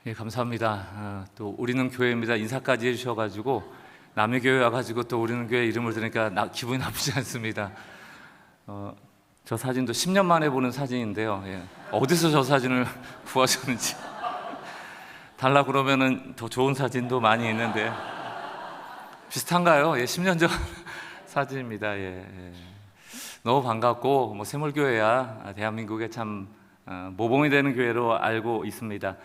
예, 감사합니다. 또 우리는 교회입니다. 인사까지 해주셔가지고 남의 교회 와가지고 또 우리는 교회 이름을 들으니까 기분이 나쁘지 않습니다. 저 사진도 10년 만에 보는 사진인데요. 예, 어디서 저 사진을 구하셨는지 달라 그러면은 더 좋은 사진도 많이 있는데 비슷한가요? 예, 10년 전 사진입니다. 예. 너무 반갑고 샘물교회야 대한민국에 참 모범이 되는 교회로 알고 있습니다.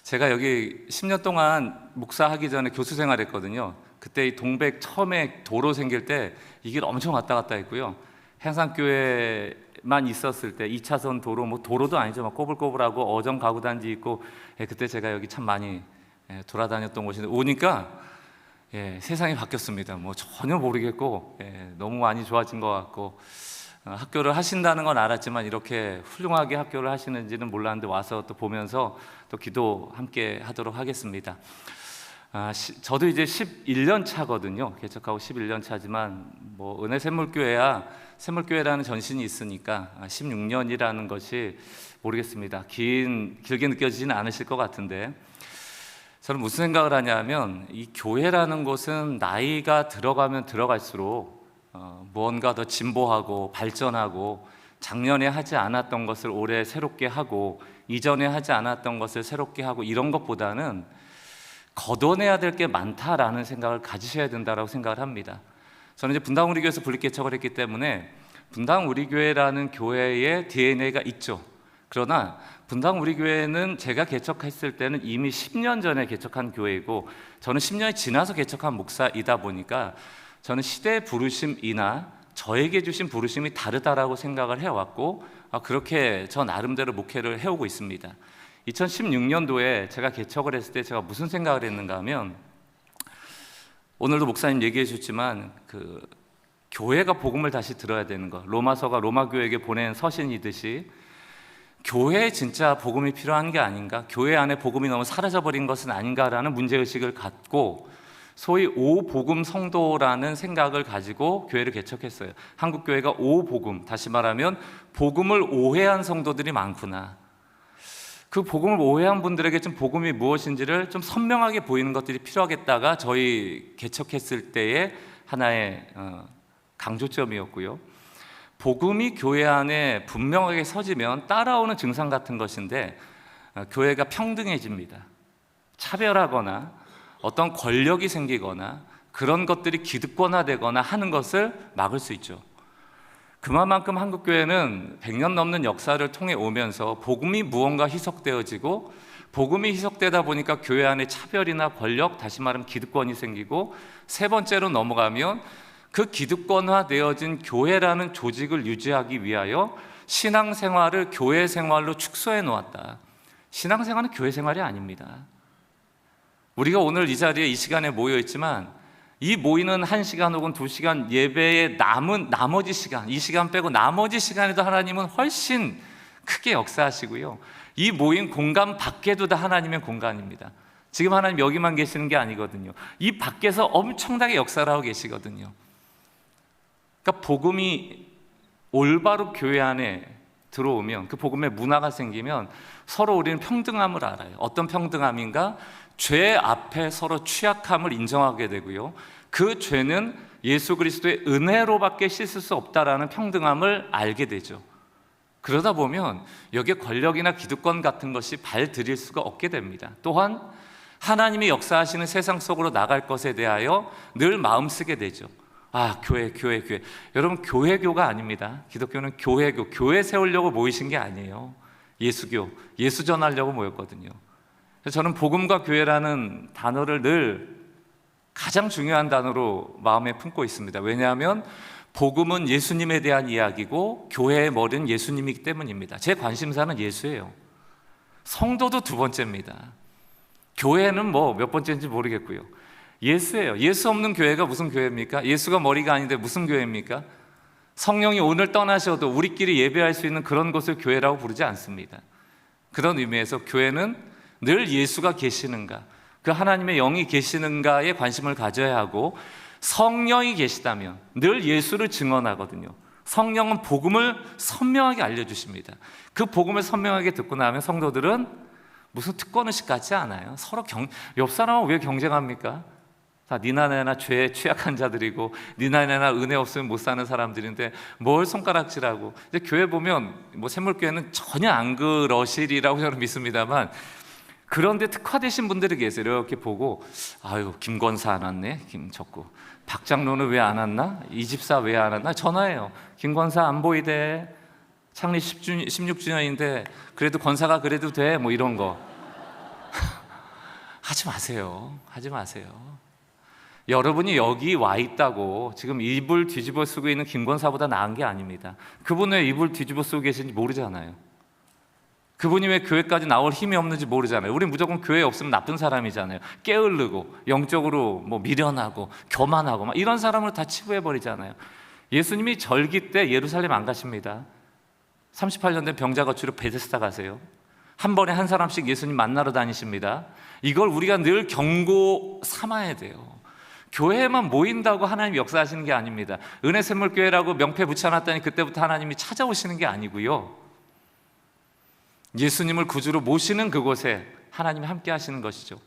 제가 여기 10년 동안 목사하기 전에 교수 생활했거든요. 그때 이 동백 처음에 도로 생길 때 이 길 엄청 왔다 갔다 했고요. 해상교회만 있었을 때 2차선 도로, 도로도 아니죠. 막 꼬불꼬불하고 어정 가구 단지 있고, 그때 제가 여기 참 많이 돌아다녔던 곳인데 오니까 세상이 바뀌었습니다. 전혀 모르겠고 너무 많이 좋아진 것 같고, 학교를 하신다는 건 알았지만 이렇게 훌륭하게 학교를 하시는지는 몰랐는데 와서 또 보면서 또 기도 함께 하도록 하겠습니다. 저도 이제 11년 차거든요. 개척하고 11년 차지만 은혜 샘물교회야 샘물교회라는 전신이 있으니까 16년이라는 것이 모르겠습니다. 길게 느껴지지는 않으실 것 같은데, 저는 무슨 생각을 하냐면 이 교회라는 곳은 나이가 들어가면 들어갈수록 무언가 더 진보하고 발전하고, 작년에 하지 않았던 것을 올해 새롭게 하고, 이전에 하지 않았던 것을 새롭게 하고, 이런 것보다는 걷어내야 될 게 많다라는 생각을 가지셔야 된다고 생각을 합니다. 저는 이제 분당 우리 교회에서 분립개척을 했기 때문에 분당 우리 교회라는 교회의 DNA가 있죠. 그러나 분당 우리 교회는 제가 개척했을 때는 이미 10년 전에 개척한 교회이고, 저는 10년이 지나서 개척한 목사이다 보니까 저는 시대의 부르심이나 저에게 주신 부르심이 다르다라고 생각을 해왔고, 그렇게 저 나름대로 목회를 해오고 있습니다. 2016년도에 제가 개척을 했을 때 제가 무슨 생각을 했는가 하면, 오늘도 목사님 얘기해 주셨지만 교회가 복음을 다시 들어야 되는 것, 로마서가 로마 교회에게 보낸 서신이듯이 교회에 진짜 복음이 필요한 게 아닌가, 교회 안에 복음이 너무 사라져버린 것은 아닌가라는 문제의식을 갖고 소위 오복음 성도라는 생각을 가지고 교회를 개척했어요. 한국교회가 오복음, 다시 말하면 복음을 오해한 성도들이 많구나, 그 복음을 오해한 분들에게 좀 복음이 무엇인지를 좀 선명하게 보이는 것들이 필요하겠다가 저희 개척했을 때의 하나의 강조점이었고요. 복음이 교회 안에 분명하게 서지면 따라오는 증상 같은 것인데, 교회가 평등해집니다. 차별하거나 어떤 권력이 생기거나 그런 것들이 기득권화되거나 하는 것을 막을 수 있죠. 그만큼 한국교회는 100년 넘는 역사를 통해 오면서 복음이 무언가 희석되어지고, 복음이 희석되다 보니까 교회 안에 차별이나 권력, 다시 말하면 기득권이 생기고, 세 번째로 넘어가면 그 기득권화되어진 교회라는 조직을 유지하기 위하여 신앙생활을 교회 생활로 축소해 놓았다. 신앙생활은 교회 생활이 아닙니다. 우리가 오늘 이 자리에 이 시간에 모여 있지만 이 모이는 1시간 혹은 2시간 예배의 남은 나머지 시간, 이 시간 빼고 나머지 시간에도 하나님은 훨씬 크게 역사하시고요, 이 모인 공간 밖에도 다 하나님의 공간입니다. 지금 하나님 여기만 계시는 게 아니거든요. 이 밖에서 엄청나게 역사를 하고 계시거든요. 그러니까 복음이 올바로 교회 안에 들어오면, 그 복음의 문화가 생기면 서로 우리는 평등함을 알아요. 어떤 평등함인가? 죄 앞에 서로 취약함을 인정하게 되고요, 그 죄는 예수 그리스도의 은혜로밖에 씻을 수 없다라는 평등함을 알게 되죠. 그러다 보면 여기에 권력이나 기득권 같은 것이 발 들일 수가 없게 됩니다. 또한 하나님이 역사하시는 세상 속으로 나갈 것에 대하여 늘 마음 쓰게 되죠. 교회. 여러분, 교회교가 아닙니다. 기독교는 교회교, 교회 세우려고 모이신 게 아니에요. 예수교, 예수 전하려고 모였거든요. 저는 복음과 교회라는 단어를 늘 가장 중요한 단어로 마음에 품고 있습니다. 왜냐하면 복음은 예수님에 대한 이야기고 교회의 머리는 예수님이기 때문입니다. 제 관심사는 예수예요. 성도도 두 번째입니다. 교회는 몇 번째인지 모르겠고요. 예수예요. 예수 없는 교회가 무슨 교회입니까? 예수가 머리가 아닌데 무슨 교회입니까? 성령이 오늘 떠나셔도 우리끼리 예배할 수 있는 그런 곳을 교회라고 부르지 않습니다. 그런 의미에서 교회는 늘 예수가 계시는가, 그 하나님의 영이 계시는가에 관심을 가져야 하고, 성령이 계시다면 늘 예수를 증언하거든요. 성령은 복음을 선명하게 알려주십니다. 그 복음을 선명하게 듣고 나면 성도들은 무슨 특권의식 같지 않아요? 서로 옆 사람은 왜 경쟁합니까? 다 니나 내나 죄에 취약한 자들이고 니나 내나 은혜 없으면 못 사는 사람들인데 뭘 손가락질하고. 이제 교회 보면 뭐 샘물교회는 전혀 안 그러시리라고 저는 믿습니다만, 그런데 특화되신 분들이 계세요. 이렇게 보고 아유 김권사 안 왔네, 김적구. 박 장로는 왜 안 왔나? 이 집사 왜 안 왔나? 전화해요. 김권사 안 보이대. 창립 16주년인데 그래도 권사가 그래도 돼? 뭐 이런 거 하지 마세요. 하지 마세요. 여러분이 여기 와 있다고 지금 이불 뒤집어 쓰고 있는 김권사보다 나은 게 아닙니다. 그분 왜 이불 뒤집어 쓰고 계신지 모르잖아요. 그분이 왜 교회까지 나올 힘이 없는지 모르잖아요. 우리 무조건 교회에 없으면 나쁜 사람이잖아요. 게으르고 영적으로 뭐 미련하고 교만하고 막 이런 사람을 다 치부해버리잖아요. 예수님이 절기 때 예루살렘 안 가십니다. 38년 된 병자 거취로 베데스다 가세요. 한 번에 한 사람씩 예수님 만나러 다니십니다. 이걸 우리가 늘 경고 삼아야 돼요. 교회에만 모인다고 하나님 역사하시는 게 아닙니다. 은혜샘물교회라고 명패 붙여놨다니 그때부터 하나님이 찾아오시는 게 아니고요, 예수님을 구주로 모시는 그곳에 하나님이 함께 하시는 것이죠.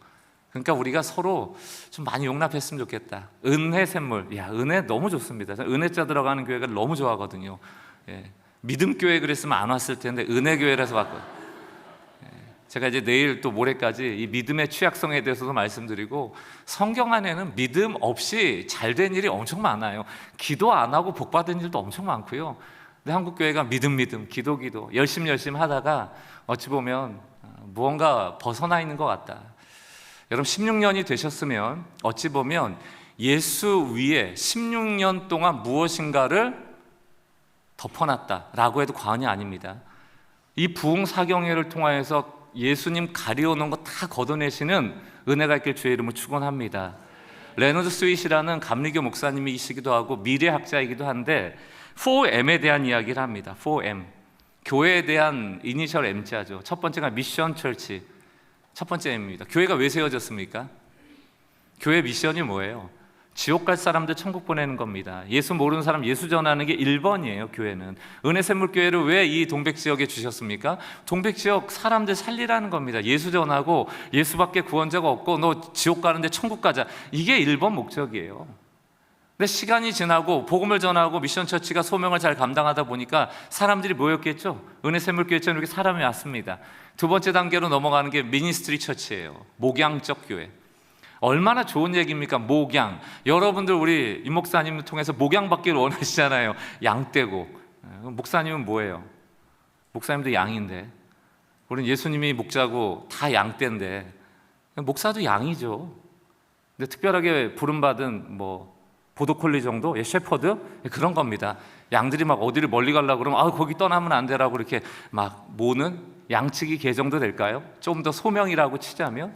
그러니까 우리가 서로 좀 많이 용납했으면 좋겠다. 은혜샘물, 야 은혜 너무 좋습니다. 은혜자 들어가는 교회가 너무 좋아하거든요. 예. 믿음교회 그랬으면 안 왔을 텐데 은혜교회라서 왔거든요. 제가 이제 내일 또 모레까지 이 믿음의 취약성에 대해서도 말씀드리고, 성경 안에는 믿음 없이 잘된 일이 엄청 많아요. 기도 안 하고 복 받은 일도 엄청 많고요. 근데 한국교회가 믿음 기도 열심히 하다가 어찌 보면 무언가 벗어나 있는 것 같다. 여러분 16년이 되셨으면 어찌 보면 예수 위에 16년 동안 무엇인가를 덮어놨다라고 해도 과언이 아닙니다. 이 부흥사경회를 통하여서 예수님 가리워놓은 거 다 걷어내시는 은혜가 있길 주의 이름으로 축원합니다. 레너드 스윗이라는 감리교 목사님이시기도 하고 미래학자이기도 한데 4M에 대한 이야기를 합니다. 4M, 교회에 대한 이니셜 M자죠. 첫 번째가 미션 철치, 첫 번째 M입니다. 교회가 왜 세워졌습니까? 교회 미션이 뭐예요? 지옥 갈 사람들 천국 보내는 겁니다. 예수 모르는 사람 예수 전하는 게 1번이에요. 교회는. 은혜샘물교회를 왜 이 동백지역에 주셨습니까? 동백지역 사람들 살리라는 겁니다. 예수 전하고 예수밖에 구원자가 없고 너 지옥 가는데 천국 가자, 이게 1번 목적이에요. 근데 시간이 지나고 복음을 전하고 미션처치가 소명을 잘 감당하다 보니까 사람들이 모였겠죠. 은혜샘물교회처럼 이렇게 사람이 왔습니다. 두 번째 단계로 넘어가는 게 미니스트리 처치예요. 목양적 교회. 얼마나 좋은 얘기입니까? 목양. 여러분들 우리 임 목사님을 통해서 목양 받기를 원하시잖아요. 양 떼고. 목사님은 뭐예요? 목사님도 양인데, 우리는 예수님이 목자고 다 양 떼인데 목사도 양이죠. 근데 특별하게 부름받은 뭐 보도콜리 정도? 예, 셰퍼드? 예, 그런 겁니다. 양들이 막 어디를 멀리 가려고 그러면 거기 떠나면 안 되라고 이렇게 막 모는 양치기 개 정도 될까요? 좀 더 소명이라고 치자면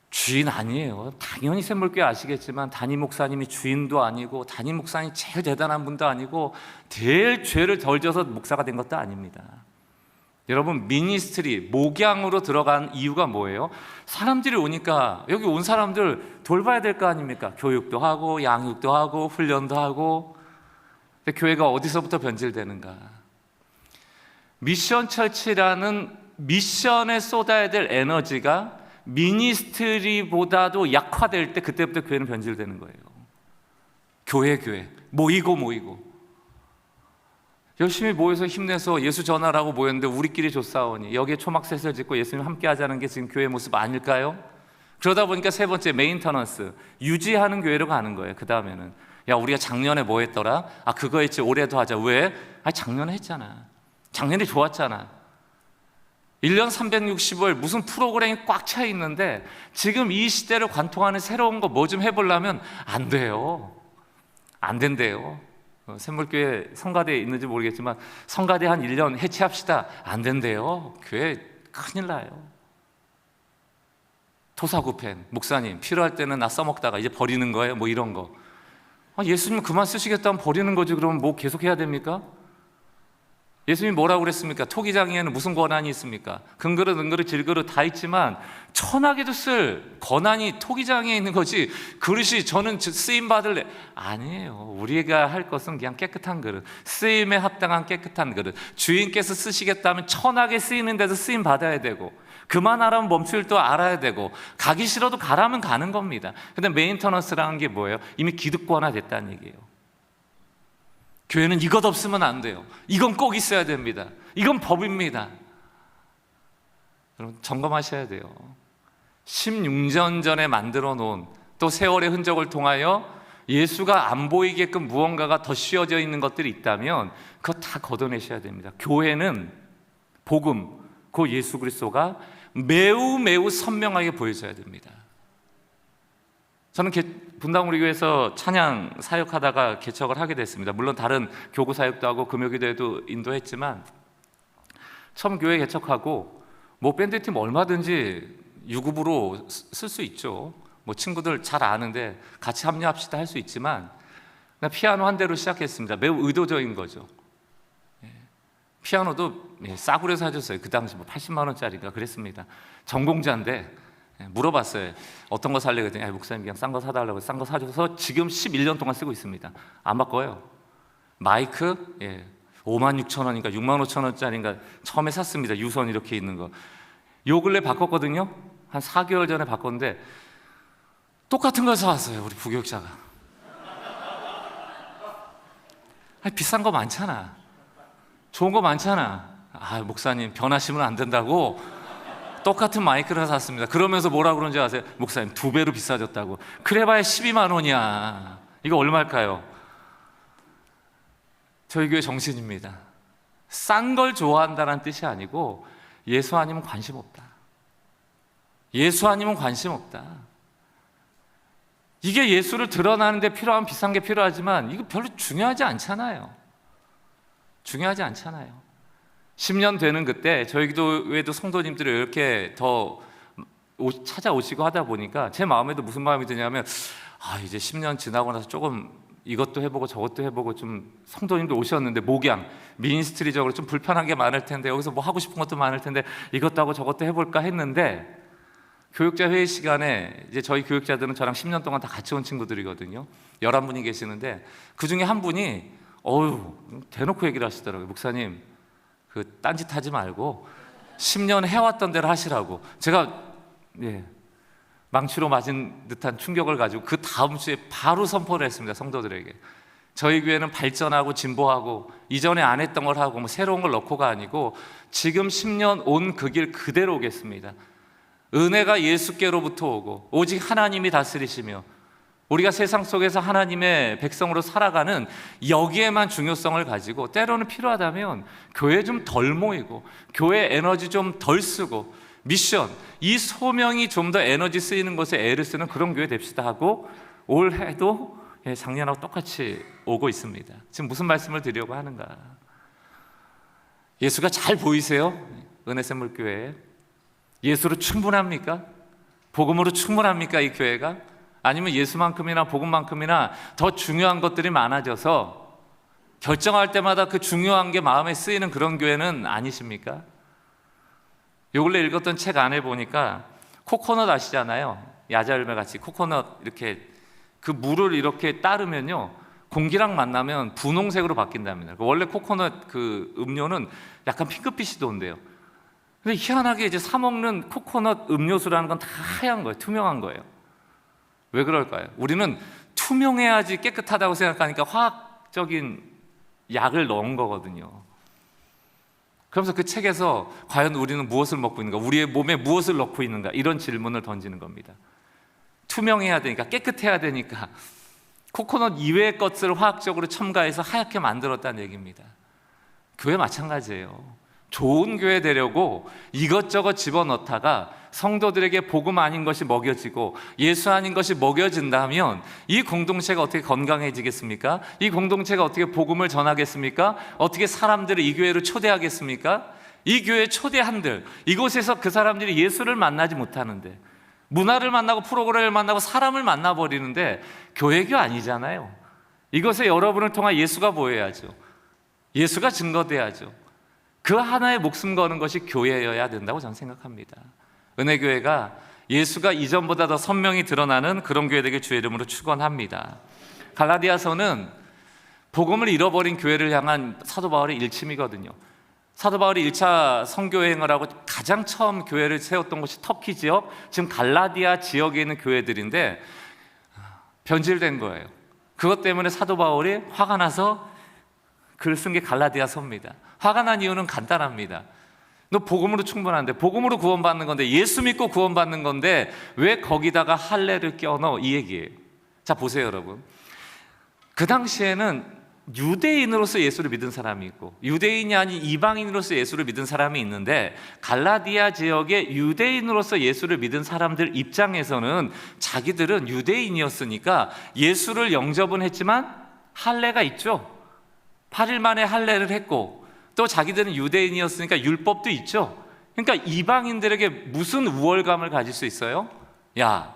주인 아니에요. 당연히 샘물교회 아시겠지만 담임 목사님이 주인도 아니고 담임 목사님이 제일 대단한 분도 아니고 제일 죄를 덜 져서 목사가 된 것도 아닙니다. 여러분 미니스트리, 목양으로 들어간 이유가 뭐예요? 사람들이 오니까 여기 온 사람들 돌봐야 될 거 아닙니까? 교육도 하고 양육도 하고 훈련도 하고. 근데 교회가 어디서부터 변질되는가? 미션 철치라는 미션에 쏟아야 될 에너지가 미니스트리보다도 약화될 때 그때부터 교회는 변질되는 거예요. 교회 모이고 열심히 모여서 힘내서 예수 전하라고 모였는데 우리끼리 조싸우니 여기에 초막셋을 짓고 예수님 함께 하자는 게 지금 교회 모습 아닐까요? 그러다 보니까 세 번째 메인터넌스, 유지하는 교회로 가는 거예요. 그 다음에는 야 우리가 작년에 뭐 했더라? 그거 했지, 올해도 하자. 왜? 작년에 했잖아. 작년에 좋았잖아. 1년 365일 무슨 프로그램이 꽉 차 있는데 지금 이 시대를 관통하는 새로운 거 뭐 좀 해보려면 안 돼요. 안 된대요. 샘물교회 성가대에 있는지 모르겠지만 성가대 한 1년 해체합시다. 안 된대요. 교회 큰일 나요. 토사구펜, 목사님 필요할 때는 나 써먹다가 이제 버리는 거예요. 뭐 이런 거. 예수님 그만 쓰시겠다면 버리는 거지. 그러면 뭐 계속 해야 됩니까? 예수님이 뭐라고 그랬습니까? 토기장에는 무슨 권한이 있습니까? 금그릇, 은그릇, 질그릇 다 있지만 천하게도 쓸 권한이 토기장에 있는 거지 그릇이 저는 쓰임 받을래 아니에요. 우리가 할 것은 그냥 깨끗한 그릇, 쓰임에 합당한 깨끗한 그릇. 주인께서 쓰시겠다면 천하게 쓰이는 데서 쓰임 받아야 되고, 그만하라면 멈출 줄 알아야 되고, 가기 싫어도 가라면 가는 겁니다. 근데 메인터넌스라는 게 뭐예요? 이미 기득권화 됐다는 얘기예요. 교회는 이것 없으면 안 돼요. 이건 꼭 있어야 됩니다. 이건 법입니다. 여러분, 점검하셔야 돼요. 16년 전에 만들어 놓은, 또 세월의 흔적을 통하여 예수가 안 보이게끔 무언가가 더 씌워져 있는 것들이 있다면 그거 다 걷어내셔야 됩니다. 교회는 복음, 그 예수 그리스도가 매우 매우 선명하게 보여져야 됩니다. 저는 분당 우리 교회에서 찬양 사역하다가 개척을 하게 됐습니다. 물론 다른 교구 사역도 하고 금요기도에도 인도했지만, 처음 교회 개척하고 뭐 밴드팀 얼마든지 유급으로 쓸 수 있죠. 뭐 친구들 잘 아는데 같이 합류합시다 할 수 있지만, 그냥 피아노 한 대로 시작했습니다. 매우 의도적인 거죠. 피아노도 싸구려 사줬어요. 그 당시 뭐 80만 원짜리가 그랬습니다. 전공자인데 물어봤어요. 어떤 거 살래? 그랬더니 목사님 그냥 싼 거 사달라고 싼 거 사줘서 지금 11년 동안 쓰고 있습니다. 안 바꿔요. 마이크 56,000원인가 65,000원짜리인가 처음에 샀습니다. 유선 이렇게 있는 거. 요 근래 바꿨거든요. 한 4개월 전에 바꿨는데 똑같은 걸 사왔어요. 우리 부교육자가. 비싼 거 많잖아. 좋은 거 많잖아. 목사님 변하시면 안 된다고 똑같은 마이크를 샀습니다. 그러면서 뭐라 그런지 아세요? 목사님 2배로 비싸졌다고. 그래봐야 12만 원이야. 이거 얼마일까요? 저희 교회 정신입니다. 싼 걸 좋아한다는 뜻이 아니고 예수 아니면 관심 없다. 예수 아니면 관심 없다. 이게 예수를 드러나는데 필요한 비싼 게 필요하지만 이거 별로 중요하지 않잖아요. 중요하지 않잖아요. 10년 되는 그때 저희 교회도 성도님들이 이렇게 더 찾아오시고 하다 보니까 제 마음에도 무슨 마음이 드냐면, 이제 10년 지나고 나서 조금 이것도 해보고 저것도 해보고, 좀 성도님들 오셨는데 목양, 미니스트리적으로 좀 불편한 게 많을 텐데, 여기서 뭐 하고 싶은 것도 많을 텐데 이것도 하고 저것도 해볼까 했는데, 교육자 회의 시간에 이제 저희 교육자들은 저랑 10년 동안 다 같이 온 친구들이거든요. 11분이 계시는데 그 중에 한 분이 대놓고 얘기를 하시더라고요. 목사님, 그 딴짓 하지 말고 10년 해왔던 대로 하시라고. 제가 망치로 맞은 듯한 충격을 가지고 그 다음 주에 바로 선포를 했습니다. 성도들에게. 저희 교회는 발전하고 진보하고 이전에 안 했던 걸 하고 뭐 새로운 걸 넣고가 아니고 지금 10년 온 그 길 그대로 오겠습니다. 은혜가 예수께로부터 오고 오직 하나님이 다스리시며 우리가 세상 속에서 하나님의 백성으로 살아가는 여기에만 중요성을 가지고, 때로는 필요하다면 교회 좀 덜 모이고 교회 에너지 좀 덜 쓰고 미션, 이 소명이 좀 더 에너지 쓰이는 것에 애를 쓰는 그런 교회 됩시다 하고, 올해도 작년하고 똑같이 오고 있습니다. 지금 무슨 말씀을 드리려고 하는가? 예수가 잘 보이세요? 은혜샘물교회 예수로 충분합니까? 복음으로 충분합니까? 이 교회가? 아니면 예수만큼이나 복음만큼이나 더 중요한 것들이 많아져서 결정할 때마다 그 중요한 게 마음에 쓰이는 그런 교회는 아니십니까? 요 근래 읽었던 책 안에 보니까 코코넛 아시잖아요. 야자열매 같이 코코넛 이렇게 그 물을 이렇게 따르면요 공기랑 만나면 분홍색으로 바뀐답니다. 원래 코코넛 그 음료는 약간 핑크빛이 돈대요. 근데 희한하게 이제 사 먹는 코코넛 음료수라는 건 다 하얀 거예요. 투명한 거예요. 왜 그럴까요? 우리는 투명해야지 깨끗하다고 생각하니까 화학적인 약을 넣은 거거든요. 그러면서 그 책에서 과연 우리는 무엇을 먹고 있는가, 우리의 몸에 무엇을 넣고 있는가, 이런 질문을 던지는 겁니다. 투명해야 되니까, 깨끗해야 되니까 코코넛 이외의 것을 화학적으로 첨가해서 하얗게 만들었다는 얘기입니다. 교회 마찬가지예요. 좋은 교회 되려고 이것저것 집어넣다가 성도들에게 복음 아닌 것이 먹여지고 예수 아닌 것이 먹여진다면 이 공동체가 어떻게 건강해지겠습니까? 이 공동체가 어떻게 복음을 전하겠습니까? 어떻게 사람들을 이 교회로 초대하겠습니까? 이 교회 초대한들, 이곳에서 그 사람들이 예수를 만나지 못하는데, 문화를 만나고 프로그램을 만나고 사람을 만나버리는데 교회교 아니잖아요. 이것에 여러분을 통한 예수가 보여야죠. 예수가 증거돼야죠. 그 하나에 목숨 거는 것이 교회여야 된다고 저는 생각합니다. 은혜교회가 예수가 이전보다 더 선명히 드러나는 그런 교회 되길 주의 이름으로 축원합니다. 갈라디아서는 복음을 잃어버린 교회를 향한 사도 바울의 일침이거든요. 사도 바울이 1차 선교 여행을 하고 가장 처음 교회를 세웠던 곳이 터키 지역, 지금 갈라디아 지역에 있는 교회들인데 변질된 거예요. 그것 때문에 사도 바울이 화가 나서 글을 쓴 게 갈라디아서입니다. 화가 난 이유는 간단합니다. 너 복음으로 충분한데, 복음으로 구원받는 건데, 예수 믿고 구원받는 건데 왜 거기다가 할례를 껴넣어? 이 얘기예요. 자, 보세요 여러분. 그 당시에는 유대인으로서 예수를 믿은 사람이 있고 유대인이 아닌 이방인으로서 예수를 믿은 사람이 있는데, 갈라디아 지역의 유대인으로서 예수를 믿은 사람들 입장에서는 자기들은 유대인이었으니까 예수를 영접은 했지만 할례가 있죠. 8일 만에 할례를 했고, 또 자기들은 유대인이었으니까 율법도 있죠. 그러니까 이방인들에게 무슨 우월감을 가질 수 있어요? 야,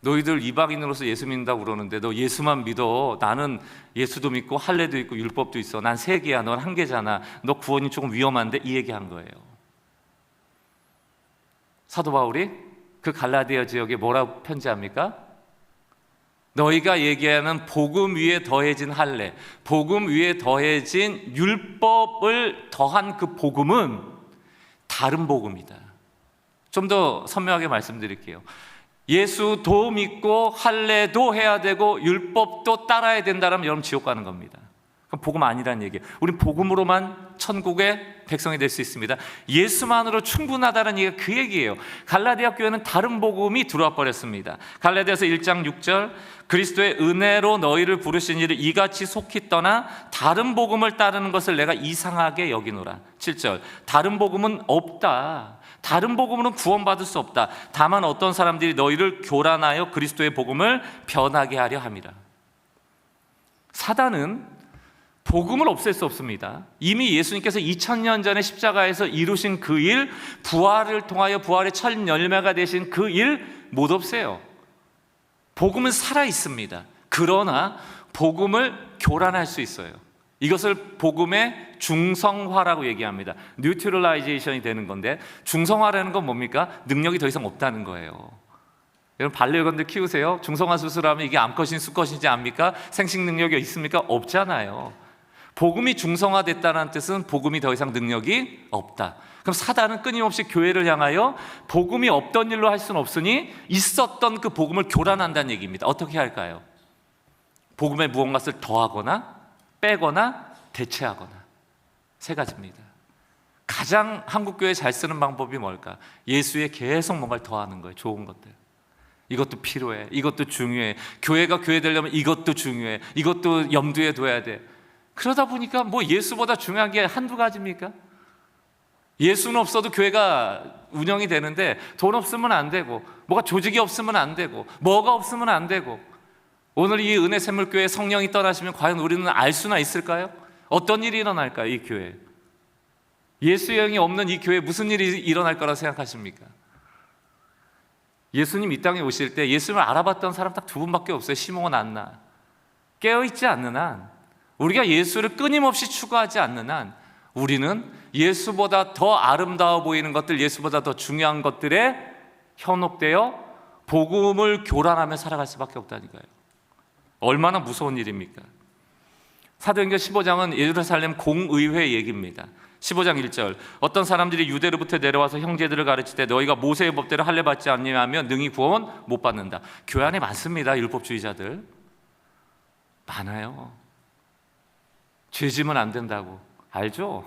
너희들 이방인으로서 예수 믿는다고 그러는데 너 예수만 믿어. 나는 예수도 믿고 할례도 있고 율법도 있어. 난 3개야, 넌 1개잖아. 너 구원이 조금 위험한데? 이 얘기한 거예요. 사도 바울이 그 갈라디아 지역에 뭐라고 편지합니까? 너희가 얘기하는 복음 위에 더해진 할례, 복음 위에 더해진 율법을 더한 그 복음은 다른 복음이다. 좀 더 선명하게 말씀드릴게요. 예수도 믿고 할례도 해야 되고 율법도 따라야 된다면 여러분 지옥 가는 겁니다. 그럼 복음 아니라는 얘기예요. 우린 복음으로만 천국의 백성이 될 수 있습니다. 예수만으로 충분하다는 얘기가 그 얘기예요. 갈라디아 교회는 다른 복음이 들어와 버렸습니다. 갈라디아서 1장 6절, 그리스도의 은혜로 너희를 부르신 이를 이같이 속히 떠나 다른 복음을 따르는 것을 내가 이상하게 여기노라. 7절, 다른 복음은 없다. 다른 복음으로는 구원받을 수 없다. 다만 어떤 사람들이 너희를 교란하여 그리스도의 복음을 변하게 하려 함이라. 사단은 복음을 없앨 수 없습니다. 이미 예수님께서 2000년 전에 십자가에서 이루신 그 일, 부활을 통하여 부활의 첫 열매가 되신 그 일 못 없애요. 복음은 살아 있습니다. 그러나 복음을 교란할 수 있어요. 이것을 복음의 중성화라고 얘기합니다. 뉴트럴라이제이션이 되는 건데, 중성화라는 건 뭡니까? 능력이 더 이상 없다는 거예요. 여러분 반려견들 키우세요? 중성화 수술하면 이게 암컷인지 수컷인지 압니까? 생식 능력이 있습니까? 없잖아요. 복음이 중성화됐다는 뜻은 복음이 더 이상 능력이 없다. 그럼 사단은 끊임없이 교회를 향하여 복음이 없던 일로 할 수는 없으니 있었던 그 복음을 교란한다는 얘기입니다. 어떻게 할까요? 복음에 무언가를 더하거나 빼거나 대체하거나, 3가지입니다. 가장 한국교회 잘 쓰는 방법이 뭘까? 예수에 계속 뭔가를 더하는 거예요. 좋은 것들. 이것도 필요해, 이것도 중요해, 교회가 교회 되려면 이것도 중요해, 이것도 염두에 둬야 돼. 그러다 보니까 뭐 예수보다 중요한 게 한두 가지입니까? 예수는 없어도 교회가 운영이 되는데 돈 없으면 안 되고, 뭐가 조직이 없으면 안 되고, 뭐가 없으면 안 되고. 오늘 이 은혜샘물교회 성령이 떠나시면 과연 우리는 알 수나 있을까요? 어떤 일이 일어날까요? 이 교회, 예수의 영이 없는 이 교회에 무슨 일이 일어날 거라고 생각하십니까? 예수님 이 땅에 오실 때 예수님을 알아봤던 사람 딱 2분밖에 없어요. 시몬, 안나. 깨어있지 않는 한, 우리가 예수를 끊임없이 추구하지 않는 한, 우리는 예수보다 더 아름다워 보이는 것들, 예수보다 더 중요한 것들에 현혹되어 복음을 교란하며 살아갈 수밖에 없다니까요. 얼마나 무서운 일입니까? 사도행전 15장은 예루살렘 공의회 얘기입니다. 15장 1절, 어떤 사람들이 유대로부터 내려와서 형제들을 가르치되 너희가 모세의 법대로 할례 받지 않으면 능히 구원 못 받는다. 교회 안에 많습니다. 율법주의자들 많아요. 죄지면 안 된다고 알죠?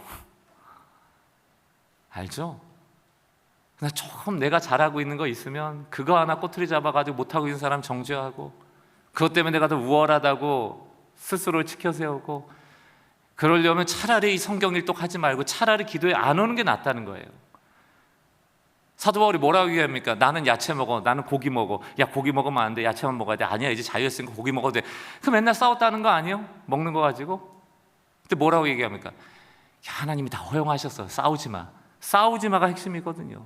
알죠? 그러나 조금 내가 잘하고 있는 거 있으면 그거 하나 꼬투리 잡아가지고 못하고 있는 사람 정죄하고, 그것 때문에 내가 더 우월하다고 스스로를 치켜 세우고, 그러려면 차라리 성경 일독하지 말고 차라리 기도에 안 오는 게 낫다는 거예요. 사도 바울이 뭐라고 얘기합니까? 나는 야채 먹어, 나는 고기 먹어. 야, 고기 먹으면 안 돼, 야채만 먹어야 돼. 아니야, 이제 자유했으니까 고기 먹어도 돼. 그 맨날 싸웠다는 거 아니에요? 먹는 거 가지고. 근데 뭐라고 얘기합니까? 야, 하나님이 다 허용하셨어, 싸우지 마. 싸우지 마가 핵심이거든요.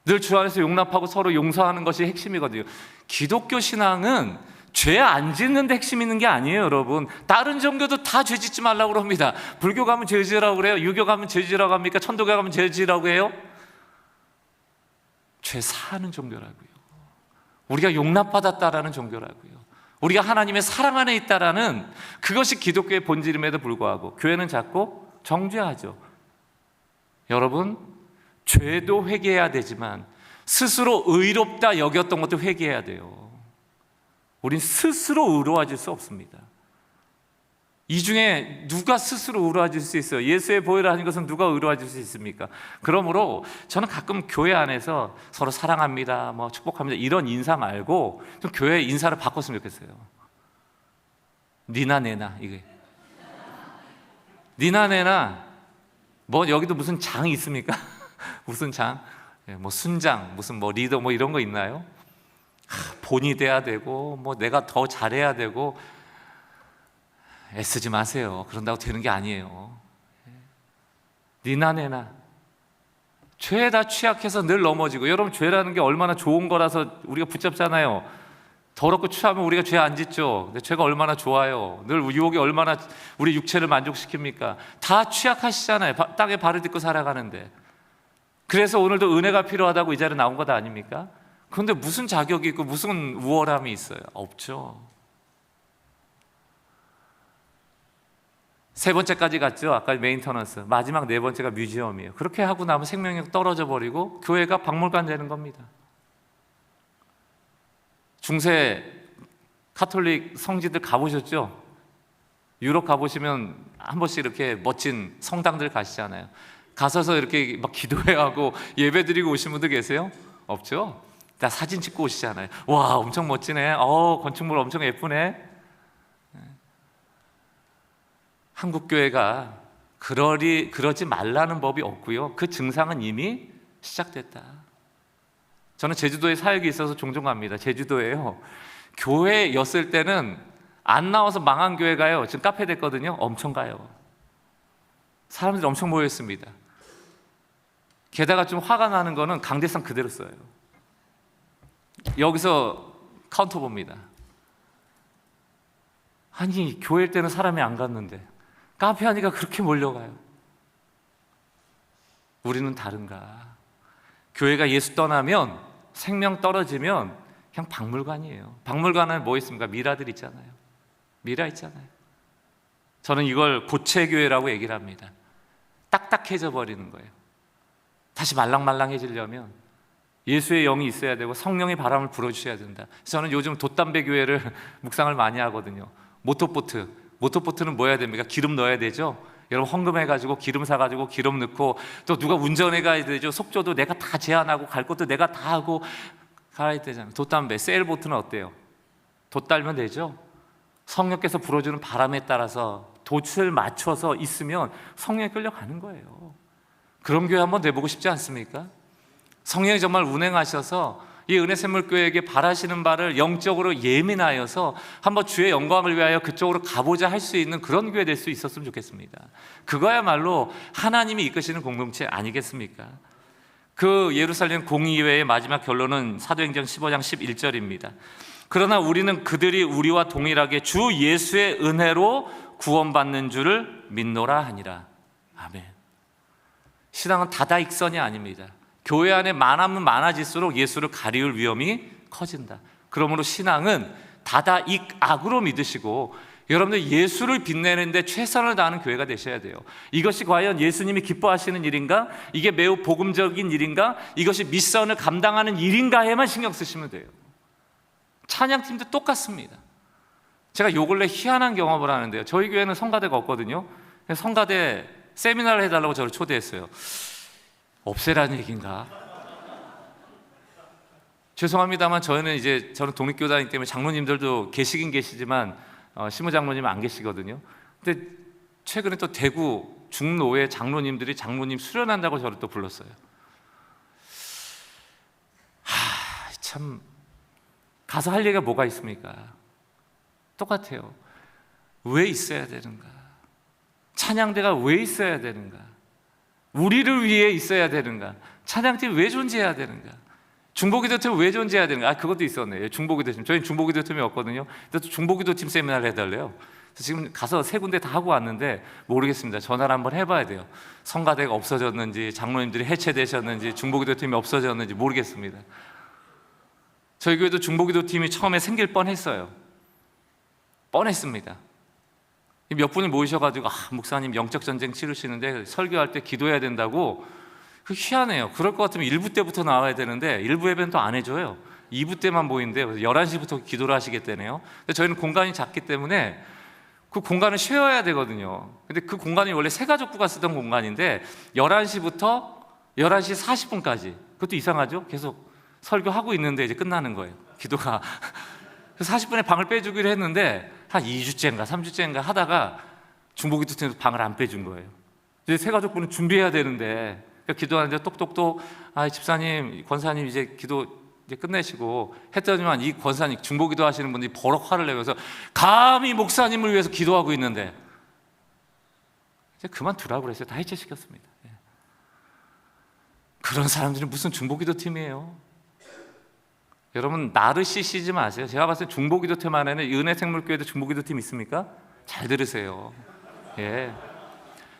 늘 주 안에서 용납하고 서로 용서하는 것이 핵심이거든요. 기독교 신앙은 죄 안 짓는 데 핵심 있는 게 아니에요, 여러분. 다른 종교도 다 죄 짓지 말라고 그럽니다. 불교 가면 죄 지으라고 그래요. 유교 가면 죄 지으라고 합니까? 천도교 가면 죄 지으라고 해요. 죄 사하는 종교라고요. 우리가 용납받았다라는 종교라고요. 우리가 하나님의 사랑 안에 있다라는, 그것이 기독교의 본질임에도 불구하고 교회는 자꾸 정죄하죠. 여러분, 죄도 회개해야 되지만 스스로 의롭다 여겼던 것도 회개해야 돼요. 우린 스스로 의로워질 수 없습니다. 이 중에 누가 스스로 의로워질 수 있어요? 예수의 보혈을 하는 것은 누가 의로워질 수 있습니까? 그러므로 저는 가끔 교회 안에서 서로 사랑합니다, 뭐 축복합니다 이런 인사 말고 좀 교회 인사를 바꿨으면 좋겠어요. 니나 내나, 이게 니나 내나. 뭐 여기도 무슨 장이 있습니까? 무슨 장? 뭐 순장, 무슨 뭐 리더 뭐 이런 거 있나요? 본이 돼야 되고 뭐 내가 더 잘해야 되고, 애쓰지 마세요. 그런다고 되는 게 아니에요. 니나 내나. 죄에 다 취약해서 늘 넘어지고, 여러분 죄라는 게 얼마나 좋은 거라서 우리가 붙잡잖아요. 더럽고 추하면 우리가 죄 안 짓죠. 근데 죄가 얼마나 좋아요. 늘 유혹이 얼마나 우리 육체를 만족시킵니까? 다 취약하시잖아요. 땅에 발을 딛고 살아가는데. 그래서 오늘도 은혜가 필요하다고 이 자리에 나온 것 아닙니까? 그런데 무슨 자격이 있고 무슨 우월함이 있어요? 없죠. 세 번째까지 갔죠. 아까 메인터넌스. 마지막 네 번째가 뮤지엄이에요. 그렇게 하고 나면 생명력 떨어져 버리고 교회가 박물관 되는 겁니다. 중세 카톨릭 성지들 가보셨죠? 유럽 가보시면 한 번씩 이렇게 멋진 성당들 가시잖아요. 가서서 이렇게 막 기도해야 하고 예배 드리고 오신 분들 계세요? 없죠? 다 사진 찍고 오시잖아요. 와, 엄청 멋지네. 건축물 엄청 예쁘네. 한국 교회가 그러지 말라는 법이 없고요. 그 증상은 이미 시작됐다. 저는 제주도에 사역이 있어서 종종 갑니다. 제주도에요, 교회였을 때는 안 나와서 망한 교회가요, 지금 카페 됐거든요. 엄청 가요. 사람들이 엄청 모여 있습니다. 게다가 좀 화가 나는 거는 강대상 그대로 써요. 여기서 카운터 봅니다. 아니, 교회일 때는 사람이 안 갔는데 카페 하니까 그렇게 몰려가요. 우리는 다른가? 교회가 예수 떠나면, 생명 떨어지면 그냥 박물관이에요. 박물관에 뭐 있습니까? 미라들 있잖아요. 미라 있잖아요. 저는 이걸 고체교회라고 얘기를 합니다. 딱딱해져 버리는 거예요. 다시 말랑말랑해지려면 예수의 영이 있어야 되고 성령의 바람을 불어주셔야 된다. 저는 요즘 돛담배 교회를 묵상을 많이 하거든요. 모터보트는 뭐 해야 됩니까? 기름 넣어야 되죠. 여러분, 헌금해가지고 기름 사가지고 기름 넣고, 또 누가 운전해가야 되죠. 속조도 내가 다 제한하고 갈 것도 내가 다 하고 가야 되잖아요. 돛담배, 세일보트는 어때요? 돛 달면 되죠. 성령께서 불어주는 바람에 따라서 돛을 맞춰서 있으면 성령이 끌려가는 거예요. 그런 교회 한번 돼보고 싶지 않습니까? 성령이 정말 운행하셔서 이 은혜샘물교회에게 바라시는 바를 영적으로 예민하여서 한번 주의 영광을 위하여 그쪽으로 가보자 할 수 있는 그런 교회 될 수 있었으면 좋겠습니다. 그거야말로 하나님이 이끄시는 공동체 아니겠습니까? 그 예루살렘 공의회의 마지막 결론은 사도행전 15장 11절입니다. 그러나 우리는 그들이 우리와 동일하게 주 예수의 은혜로 구원받는 줄을 믿노라 하니라. 아멘. 신앙은 다다익선이 아닙니다. 교회 안에 많으면 많아질수록 예수를 가리울 위험이 커진다. 그러므로 신앙은 다다익악으로 믿으시고, 여러분들 예수를 빛내는데 최선을 다하는 교회가 되셔야 돼요. 이것이 과연 예수님이 기뻐하시는 일인가? 이게 매우 복음적인 일인가? 이것이 미션을 감당하는 일인가에만 신경 쓰시면 돼요. 찬양팀도 똑같습니다. 제가 요 근래 희한한 경험을 하는데요, 저희 교회는 성가대가 없거든요. 성가대 세미나를 해달라고 저를 초대했어요. 없애라는 얘기인가? 죄송합니다만 저는 독립교단이기 때문에 장로님들도 계시긴 계시지만 신무 장로님은 안 계시거든요. 근데 최근에 또 대구 중노회 장로님들이 장로님 수련한다고 저를 또 불렀어요. 참, 가서 할 얘기가 뭐가 있습니까? 똑같아요. 왜 있어야 되는가? 찬양대가 왜 있어야 되는가? 우리를 위해 있어야 되는가? 찬양팀이 왜 존재해야 되는가? 중보기도팀 왜 존재해야 되는가? 그것도 있었네요. 중보기도팀. 저희는 중보기도팀이 없거든요. 그래서 중보기도팀 세미나를 해달래요. 지금 가서 세 군데 다 하고 왔는데 모르겠습니다. 전화를 한번 해봐야 돼요. 성가대가 없어졌는지, 장로님들이 해체되셨는지, 중보기도팀이 없어졌는지 모르겠습니다. 저희 교회도 중보기도팀이 처음에 생길 뻔했어요. 뻔했습니다. 몇 분이 모이셔가지고 목사님 영적 전쟁 치르시는데 설교할 때 기도해야 된다고. 그 희한해요. 그럴 것 같으면 1부 때부터 나와야 되는데 1부 예배는 또 안 해줘요. 2부 때만 모인대요. 11시부터 기도를 하시겠다네요. 근데 저희는 공간이 작기 때문에 그 공간을 쉬어야 되거든요. 근데 그 공간이 원래 새가족부가 쓰던 공간인데 11시부터 11시 40분까지, 그것도 이상하죠? 계속 설교하고 있는데 이제 끝나는 거예요, 기도가. 그래서 40분에 방을 빼주기로 했는데 한 2주째인가 3주째인가 하다가 중보기도 팀에서 방을 안 빼준 거예요. 이제 새가족부는 준비해야 되는데, 그러니까 기도하는데 똑똑똑 집사님, 권사님 이제 기도 이제 끝내시고 했더니만 이 권사님, 중보기도 하시는 분들이 버럭 화를 내면서 감히 목사님을 위해서 기도하고 있는데, 이제 그만두라고 그랬어요. 다 해체시켰습니다. 그런 사람들은 무슨 중보기도 팀이에요. 여러분 나르시시지 마세요. 제가 봤을 때 중보기도 팀 안에는 은혜생물교회도 중보기도 팀 있습니까? 잘 들으세요.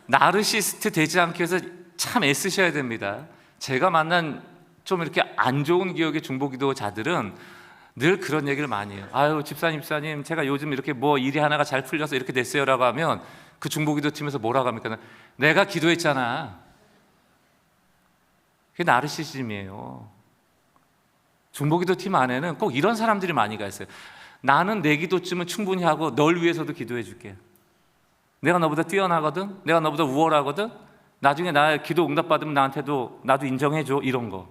나르시스트 되지 않기 위해서 참 애쓰셔야 됩니다. 제가 만난 좀 이렇게 안 좋은 기억의 중보기도자들은 늘 그런 얘기를 많이 해요. 아유 집사님 제가 요즘 이렇게 뭐 일이 하나가 잘 풀려서 이렇게 됐어요라고 하면 그 중보기도 팀에서 뭐라고 합니까? 내가 기도했잖아. 그게 나르시즘이에요. 중보기도 팀 안에는 꼭 이런 사람들이 많이 가 있어요. 나는 내 기도쯤은 충분히 하고 널 위해서도 기도해 줄게. 내가 너보다 뛰어나거든, 내가 너보다 우월하거든, 나중에 나 기도 응답받으면 나도 인정해 줘. 이런 거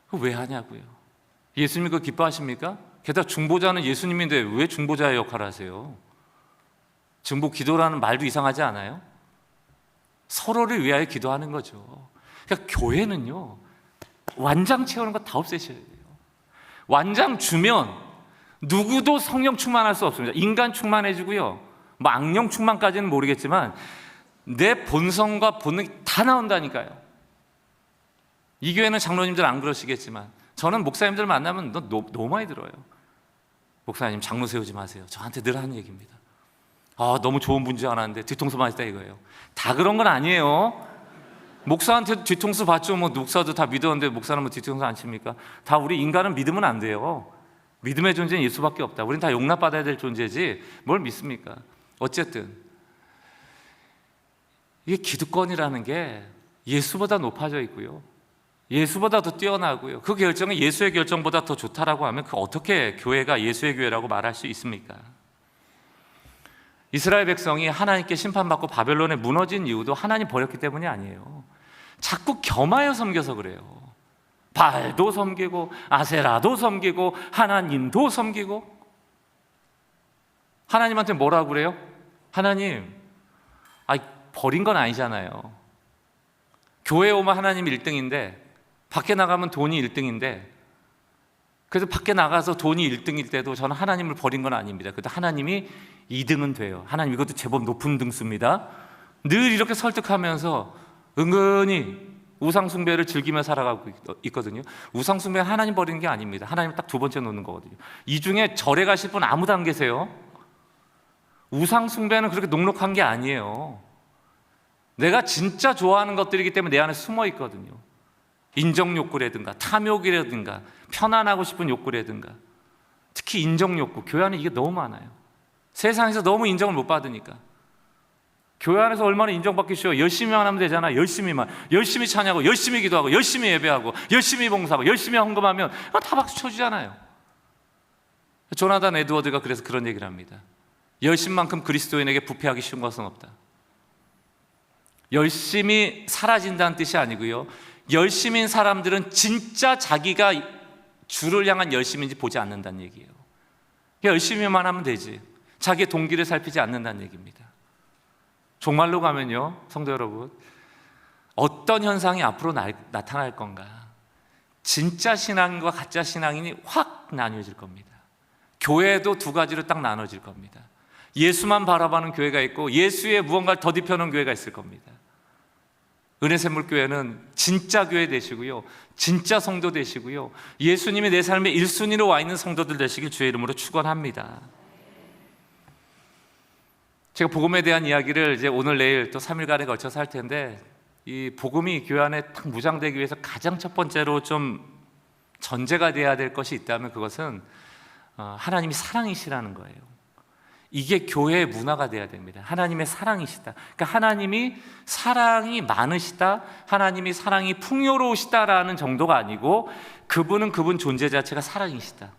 그거 왜 하냐고요. 예수님이 그거 기뻐하십니까? 게다가 중보자는 예수님인데 왜 중보자의 역할을 하세요? 중보 기도라는 말도 이상하지 않아요? 서로를 위하여 기도하는 거죠. 그러니까 교회는요, 완장 채우는 거 다 없애셔야 돼요. 완장 주면 누구도 성령 충만할 수 없습니다. 인간 충만해지고요, 뭐 악령 충만까지는 모르겠지만 내 본성과 본능이 다 나온다니까요. 이 교회는 장로님들 안 그러시겠지만 저는 목사님들 만나면 너무 많이 들어요. 목사님 장로 세우지 마세요. 저한테 늘 하는 얘기입니다. 너무 좋은 분인 줄 알았는데 뒤통수 맞았다 이거예요. 다 그런 건 아니에요. 목사한테 뒤통수 받죠. 뭐 목사도 다 믿었는데 목사는 뭐 뒤통수 안 칩니까? 다 우리 인간은 믿으면 안 돼요. 믿음의 존재는 예수밖에 없다. 우리는 다 용납받아야 될 존재지 뭘 믿습니까? 어쨌든 이게 기득권이라는 게 예수보다 높아져 있고요, 예수보다 더 뛰어나고요, 그 결정은 예수의 결정보다 더 좋다라고 하면 그 어떻게 교회가 예수의 교회라고 말할 수 있습니까? 이스라엘 백성이 하나님께 심판받고 바벨론에 무너진 이유도 하나님 버렸기 때문이 아니에요. 자꾸 겸하여 섬겨서 그래요. 바알도 섬기고 아세라도 섬기고 하나님도 섬기고. 하나님한테 뭐라고 그래요? 하나님, 버린 건 아니잖아요. 교회 오면 하나님 1등인데 밖에 나가면 돈이 1등인데, 그래서 밖에 나가서 돈이 1등일 때도 저는 하나님을 버린 건 아닙니다. 그래도 하나님이 2등은 돼요. 하나님 이것도 제법 높은 등수입니다. 늘 이렇게 설득하면서 은근히 우상숭배를 즐기며 살아가고 있거든요. 우상숭배는 하나님 버리는 게 아닙니다. 하나님 딱 두 번째 놓는 거거든요. 이 중에 절에 가실 분 아무도 안 계세요. 우상숭배는 그렇게 녹록한 게 아니에요. 내가 진짜 좋아하는 것들이기 때문에 내 안에 숨어 있거든요. 인정욕구라든가 탐욕이라든가 편안하고 싶은 욕구라든가, 특히 인정욕구. 교회 안에 이게 너무 많아요. 세상에서 너무 인정을 못 받으니까. 교회 안에서 얼마나 인정받기 쉬워. 열심히만 하면 되잖아. 열심히 찬양하고 열심히 기도하고 열심히 예배하고 열심히 봉사하고 열심히 헌금하면 다 박수 쳐주잖아요. 조나단 에드워드가 그래서 그런 얘기를 합니다. 열심만큼 그리스도인에게 부패하기 쉬운 것은 없다. 열심히 사라진다는 뜻이 아니고요, 열심인 사람들은 진짜 자기가 주를 향한 열심인지 보지 않는다는 얘기예요. 열심히만 하면 되지 자기의 동기를 살피지 않는다는 얘기입니다. 종말로 가면요, 성도 여러분, 어떤 현상이 앞으로 나타날 건가? 진짜 신앙과 가짜 신앙이 확 나뉘어질 겁니다. 교회도 두 가지로 딱 나눠질 겁니다. 예수만 바라보는 교회가 있고 예수의 무언가를 덧입혀놓은 교회가 있을 겁니다. 은혜샘물교회는 진짜 교회 되시고요, 진짜 성도 되시고요, 예수님이 내 삶의 1순위로 와 있는 성도들 되시길 주의 이름으로 축원합니다. 제가 복음에 대한 이야기를 이제 오늘 내일 또 3일간에 걸쳐서 할 텐데, 이 복음이 교회 안에 딱 무장되기 위해서 가장 첫 번째로 좀 전제가 돼야 될 것이 있다면 그것은 하나님이 사랑이시라는 거예요. 이게 교회의 문화가 돼야 됩니다. 하나님의 사랑이시다. 그러니까 하나님이 사랑이 많으시다, 하나님이 사랑이 풍요로우시다라는 정도가 아니고 그분은 그분 존재 자체가 사랑이시다.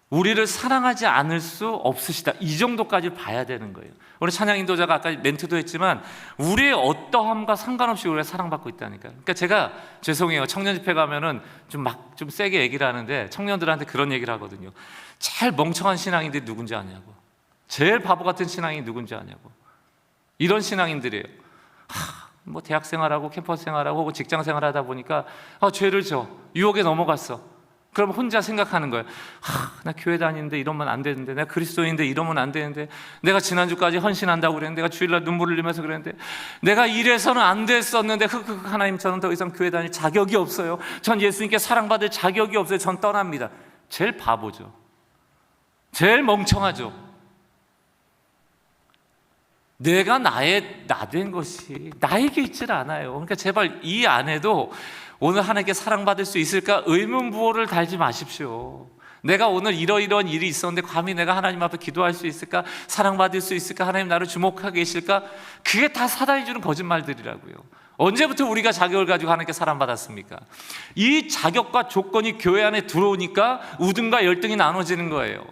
우리를 사랑하지 않을 수 없으시다. 이 정도까지 봐야 되는 거예요. 우리 찬양 인도자가 아까 멘트도 했지만 우리의 어떠함과 상관없이 우리가 사랑받고 있다니까요. 그러니까 제가 죄송해요. 청년 집회 가면은 좀 세게 얘기를 하는데 청년들한테 그런 얘기를 하거든요. 제일 멍청한 신앙인들이 누군지 아냐고, 제일 바보 같은 신앙이 누군지 아냐고. 이런 신앙인들이에요. 뭐 대학 생활하고 캠퍼스 생활하고 혹은 직장 생활하다 보니까 죄를 져, 유혹에 넘어갔어. 그럼 혼자 생각하는 거예요. 나 교회 다니는데 이러면 안 되는데, 내가 그리스도인인데 이러면 안 되는데, 내가 지난주까지 헌신한다고 그랬는데, 내가 주일날 눈물 흘리면서 그랬는데, 내가 이래서는 안 됐었는데, 하나님 저는 더 이상 교회 다닐 자격이 없어요. 전 예수님께 사랑받을 자격이 없어요. 전 떠납니다. 제일 바보죠. 제일 멍청하죠. 내가 나된 것이 나에게 있질 않아요. 그러니까 제발 이 안에도 오늘 하나님께 사랑받을 수 있을까 의문부호를 달지 마십시오. 내가 오늘 이러이러한 일이 있었는데 감히 내가 하나님 앞에 기도할 수 있을까? 사랑받을 수 있을까? 하나님 나를 주목하고 계실까? 그게 다 사단이 주는 거짓말들이라고요. 언제부터 우리가 자격을 가지고 하나님께 사랑받았습니까? 이 자격과 조건이 교회 안에 들어오니까 우등과 열등이 나눠지는 거예요.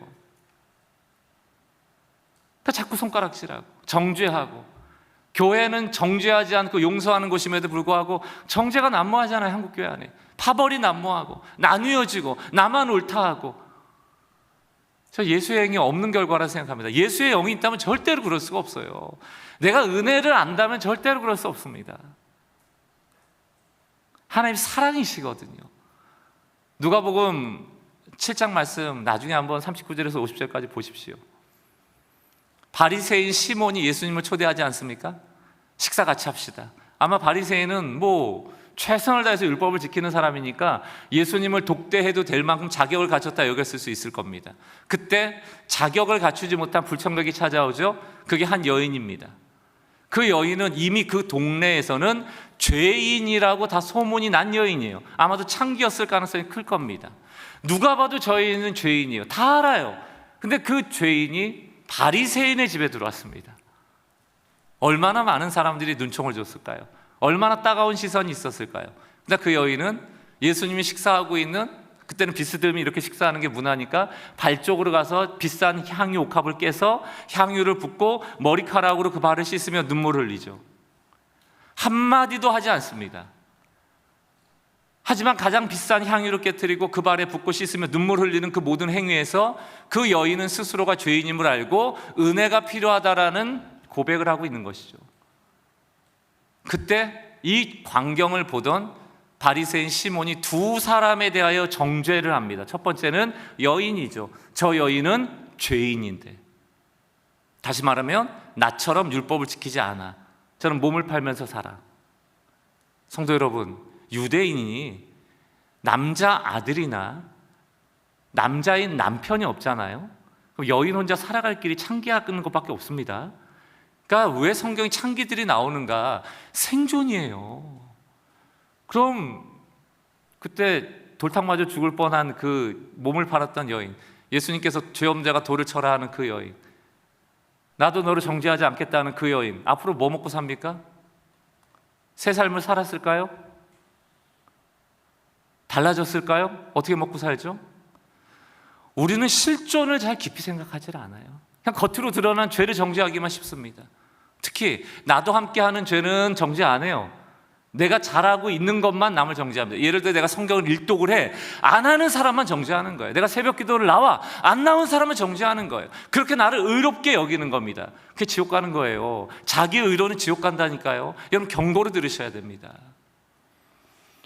그러니까 자꾸 손가락질하고 정죄하고, 교회는 정죄하지 않고 용서하는 곳임에도 불구하고 정죄가 난무하잖아요. 한국교회 안에 파벌이 난무하고 나뉘어지고 나만 옳다 하고. 저 예수의 영이 없는 결과라 생각합니다. 예수의 영이 있다면 절대로 그럴 수가 없어요. 내가 은혜를 안다면 절대로 그럴 수 없습니다. 하나님 사랑이시거든요. 누가복음 7장 말씀 나중에 한번 39절에서 50절까지 보십시오. 바리새인 시몬이 예수님을 초대하지 않습니까? 식사 같이 합시다. 아마 바리새인은 최선을 다해서 율법을 지키는 사람이니까 예수님을 독대해도 될 만큼 자격을 갖췄다 여겼을 수 있을 겁니다. 그때 자격을 갖추지 못한 불청객이 찾아오죠. 그게 한 여인입니다. 그 여인은 이미 그 동네에서는 죄인이라고 다 소문이 난 여인이에요. 아마도 창기였을 가능성이 클 겁니다. 누가 봐도 저 여인은 죄인이에요. 다 알아요. 근데 그 죄인이 바리새인의 집에 들어왔습니다. 얼마나 많은 사람들이 눈총을 줬을까요? 얼마나 따가운 시선이 있었을까요? 근데 그 여인은 예수님이 식사하고 있는, 그때는 비스듬히 이렇게 식사하는 게 문화니까 발 쪽으로 가서 비싼 향유 옥합을 깨서 향유를 붓고 머리카락으로 그 발을 씻으며 눈물을 흘리죠. 한마디도 하지 않습니다. 하지만 가장 비싼 향유를 깨뜨리고 그 발에 붓고 씻으며 눈물 흘리는 그 모든 행위에서 그 여인은 스스로가 죄인임을 알고 은혜가 필요하다라는 고백을 하고 있는 것이죠. 그때 이 광경을 보던 바리새인 시몬이 두 사람에 대하여 정죄를 합니다. 첫 번째는 여인이죠. 저 여인은 죄인인데, 다시 말하면 나처럼 율법을 지키지 않아. 저는 몸을 팔면서 살아. 성도 여러분, 유대인이 남자 아들이나 남자인 남편이 없잖아요. 그럼 여인 혼자 살아갈 길이 창기하는 것밖에 없습니다. 그러니까 왜 성경에 창기들이 나오는가? 생존이에요. 그럼 그때 돌탕 맞아 죽을 뻔한 그 몸을 팔았던 여인, 예수님께서 죄 없는 자가 돌을 쳐라 하는 그 여인, 나도 너를 정죄하지 않겠다는 그 여인, 앞으로 뭐 먹고 삽니까? 새 삶을 살았을까요? 달라졌을까요? 어떻게 먹고 살죠? 우리는 실존을 잘 깊이 생각하지 않아요. 그냥 겉으로 드러난 죄를 정죄하기만 쉽습니다. 특히 나도 함께하는 죄는 정죄 안 해요. 내가 잘하고 있는 것만 남을 정죄합니다. 예를 들어 내가 성경을 일독을 해, 안 하는 사람만 정죄하는 거예요. 내가 새벽 기도를 나와, 안 나온 사람은 정죄하는 거예요. 그렇게 나를 의롭게 여기는 겁니다. 그게 지옥 가는 거예요. 자기 의로는 지옥 간다니까요. 여러분 경고를 들으셔야 됩니다.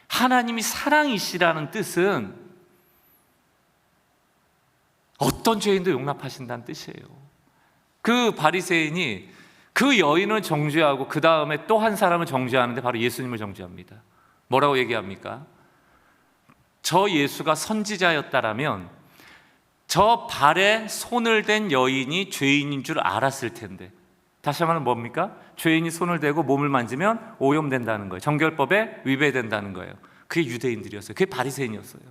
하나님이 사랑이시라는 뜻은 어떤 죄인도 용납하신다는 뜻이에요. 그 바리새인이 그 여인을 정죄하고 그 다음에 또 한 사람을 정죄하는데 바로 예수님을 정죄합니다. 뭐라고 얘기합니까? 저 예수가 선지자였다라면 저 발에 손을 댄 여인이 죄인인 줄 알았을 텐데, 다시 말하면 뭡니까? 죄인이 손을 대고 몸을 만지면 오염된다는 거예요. 정결법에 위배된다는 거예요. 그게 유대인들이었어요. 그게 바리새인이었어요.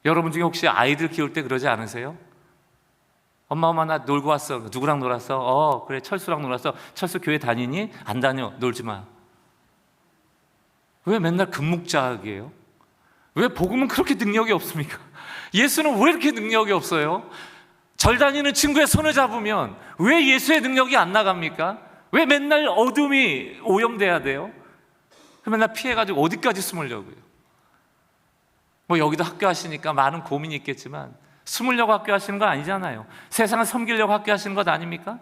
여러분 중에 혹시 아이들 키울 때 그러지 않으세요? 엄마 나 놀고 왔어. 누구랑 놀았어? 그래 철수랑 놀았어. 철수 교회 다니니? 안 다녀. 놀지 마. 왜 맨날 금묵자학이에요? 왜 복음은 그렇게 능력이 없습니까? 예수는 왜 이렇게 능력이 없어요? 절 다니는 친구의 손을 잡으면 왜 예수의 능력이 안 나갑니까? 왜 맨날 어둠이 오염돼야 돼요? 맨날 피해가지고 어디까지 숨으려고요? 뭐 여기도 학교 하시니까 많은 고민이 있겠지만 숨으려고 학교 하시는 거 아니잖아요. 세상을 섬기려고 학교 하시는 것 아닙니까?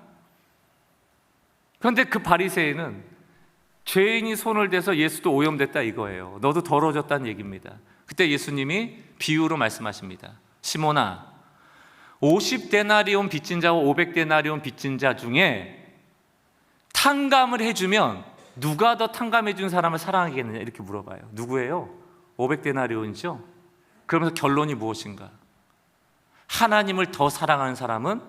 그런데 그 바리새인은 죄인이 손을 대서 예수도 오염됐다 이거예요. 너도 더러워졌다는 얘기입니다. 그때 예수님이 비유로 말씀하십니다. 시몬아, 50데나리온 빚진 자와 500데나리온 빚진 자 중에 탕감을 해주면 누가 더 탕감해 준 사람을 사랑하겠느냐 이렇게 물어봐요. 누구예요? 500데나리온이죠? 그러면서 결론이 무엇인가? 하나님을 더 사랑하는 사람은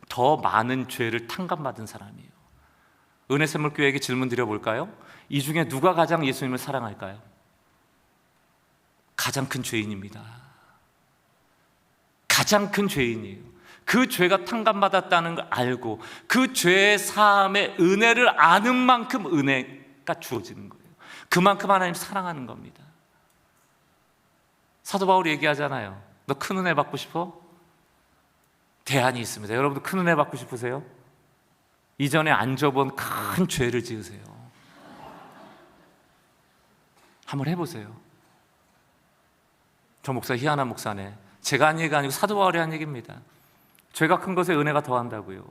더 많은 죄를 탕감받은 사람이에요. 은혜샘물교회에게 질문 드려볼까요? 이 중에 누가 가장 예수님을 사랑할까요? 가장 큰 죄인입니다. 가장 큰 죄인이에요. 그 죄가 탕감받았다는 걸 알고 그 죄의 사함의 은혜를 아는 만큼 은혜가 주어지는 거예요. 그만큼 하나님 사랑하는 겁니다. 사도 바울이 얘기하잖아요. 너 큰 은혜 받고 싶어? 대안이 있습니다. 여러분도 큰 은혜 받고 싶으세요? 이전에 안 져본 큰 죄를 지으세요. 한번 해보세요. 저 목사 희한한 목사네. 제가 한 얘기가 아니고 사도 바울이 한 얘기입니다. 죄가 큰 것에 은혜가 더한다고요.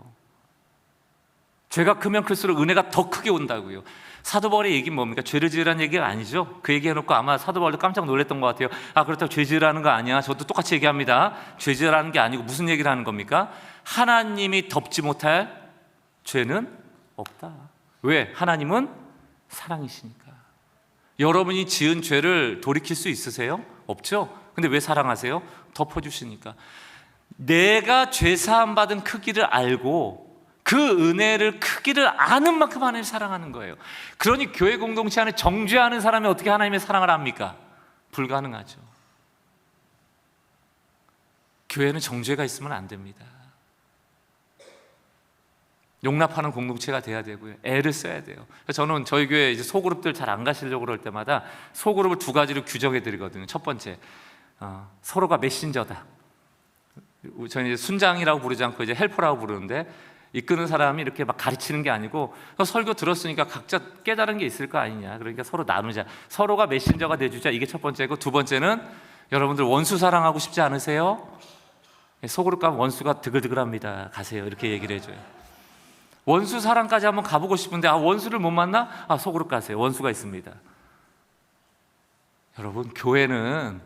죄가 크면 클수록 은혜가 더 크게 온다고요. 사도 바울의 얘기는 뭡니까? 죄를 지으라는 얘기가 아니죠. 그 얘기해놓고 아마 사도 바울도 깜짝 놀랐던 것 같아요. 그렇다고 죄 지으라는 거 아니야. 저도 똑같이 얘기합니다. 죄 지으라는 게 아니고 무슨 얘기를 하는 겁니까? 하나님이 덮지 못할 죄는 없다. 왜? 하나님은 사랑이시니까. 여러분이 지은 죄를 돌이킬 수 있으세요? 없죠? 근데 왜 사랑하세요? 덮어주시니까. 내가 죄사함 받은 크기를 알고 그 은혜를 크기를 아는 만큼 하나님을 사랑하는 거예요. 그러니 교회 공동체 안에 정죄하는 사람이 어떻게 하나님의 사랑을 압니까? 불가능하죠. 교회는 정죄가 있으면 안 됩니다. 용납하는 공동체가 돼야 되고요. 애를 써야 돼요. 저는 저희 교회 이제 소그룹들 잘 안 가시려고 그럴 때마다 소그룹을 두 가지로 규정해 드리거든요. 첫 번째, 서로가 메신저다. 저는 이제 순장이라고 부르지 않고 이제 헬퍼라고 부르는데, 이끄는 사람이 이렇게 막 가르치는 게 아니고 설교 들었으니까 각자 깨달은 게 있을 거 아니냐. 그러니까 서로 나누자. 서로가 메신저가 돼주자. 이게 첫 번째고, 두 번째는 여러분들 원수 사랑하고 싶지 않으세요? 소그룹 가면 원수가 드글드글합니다. 가세요. 이렇게 얘기를 해줘요. 원수 사랑까지 한번 가보고 싶은데 원수를 못 만나? 소그룹 가세요. 원수가 있습니다. 여러분, 교회는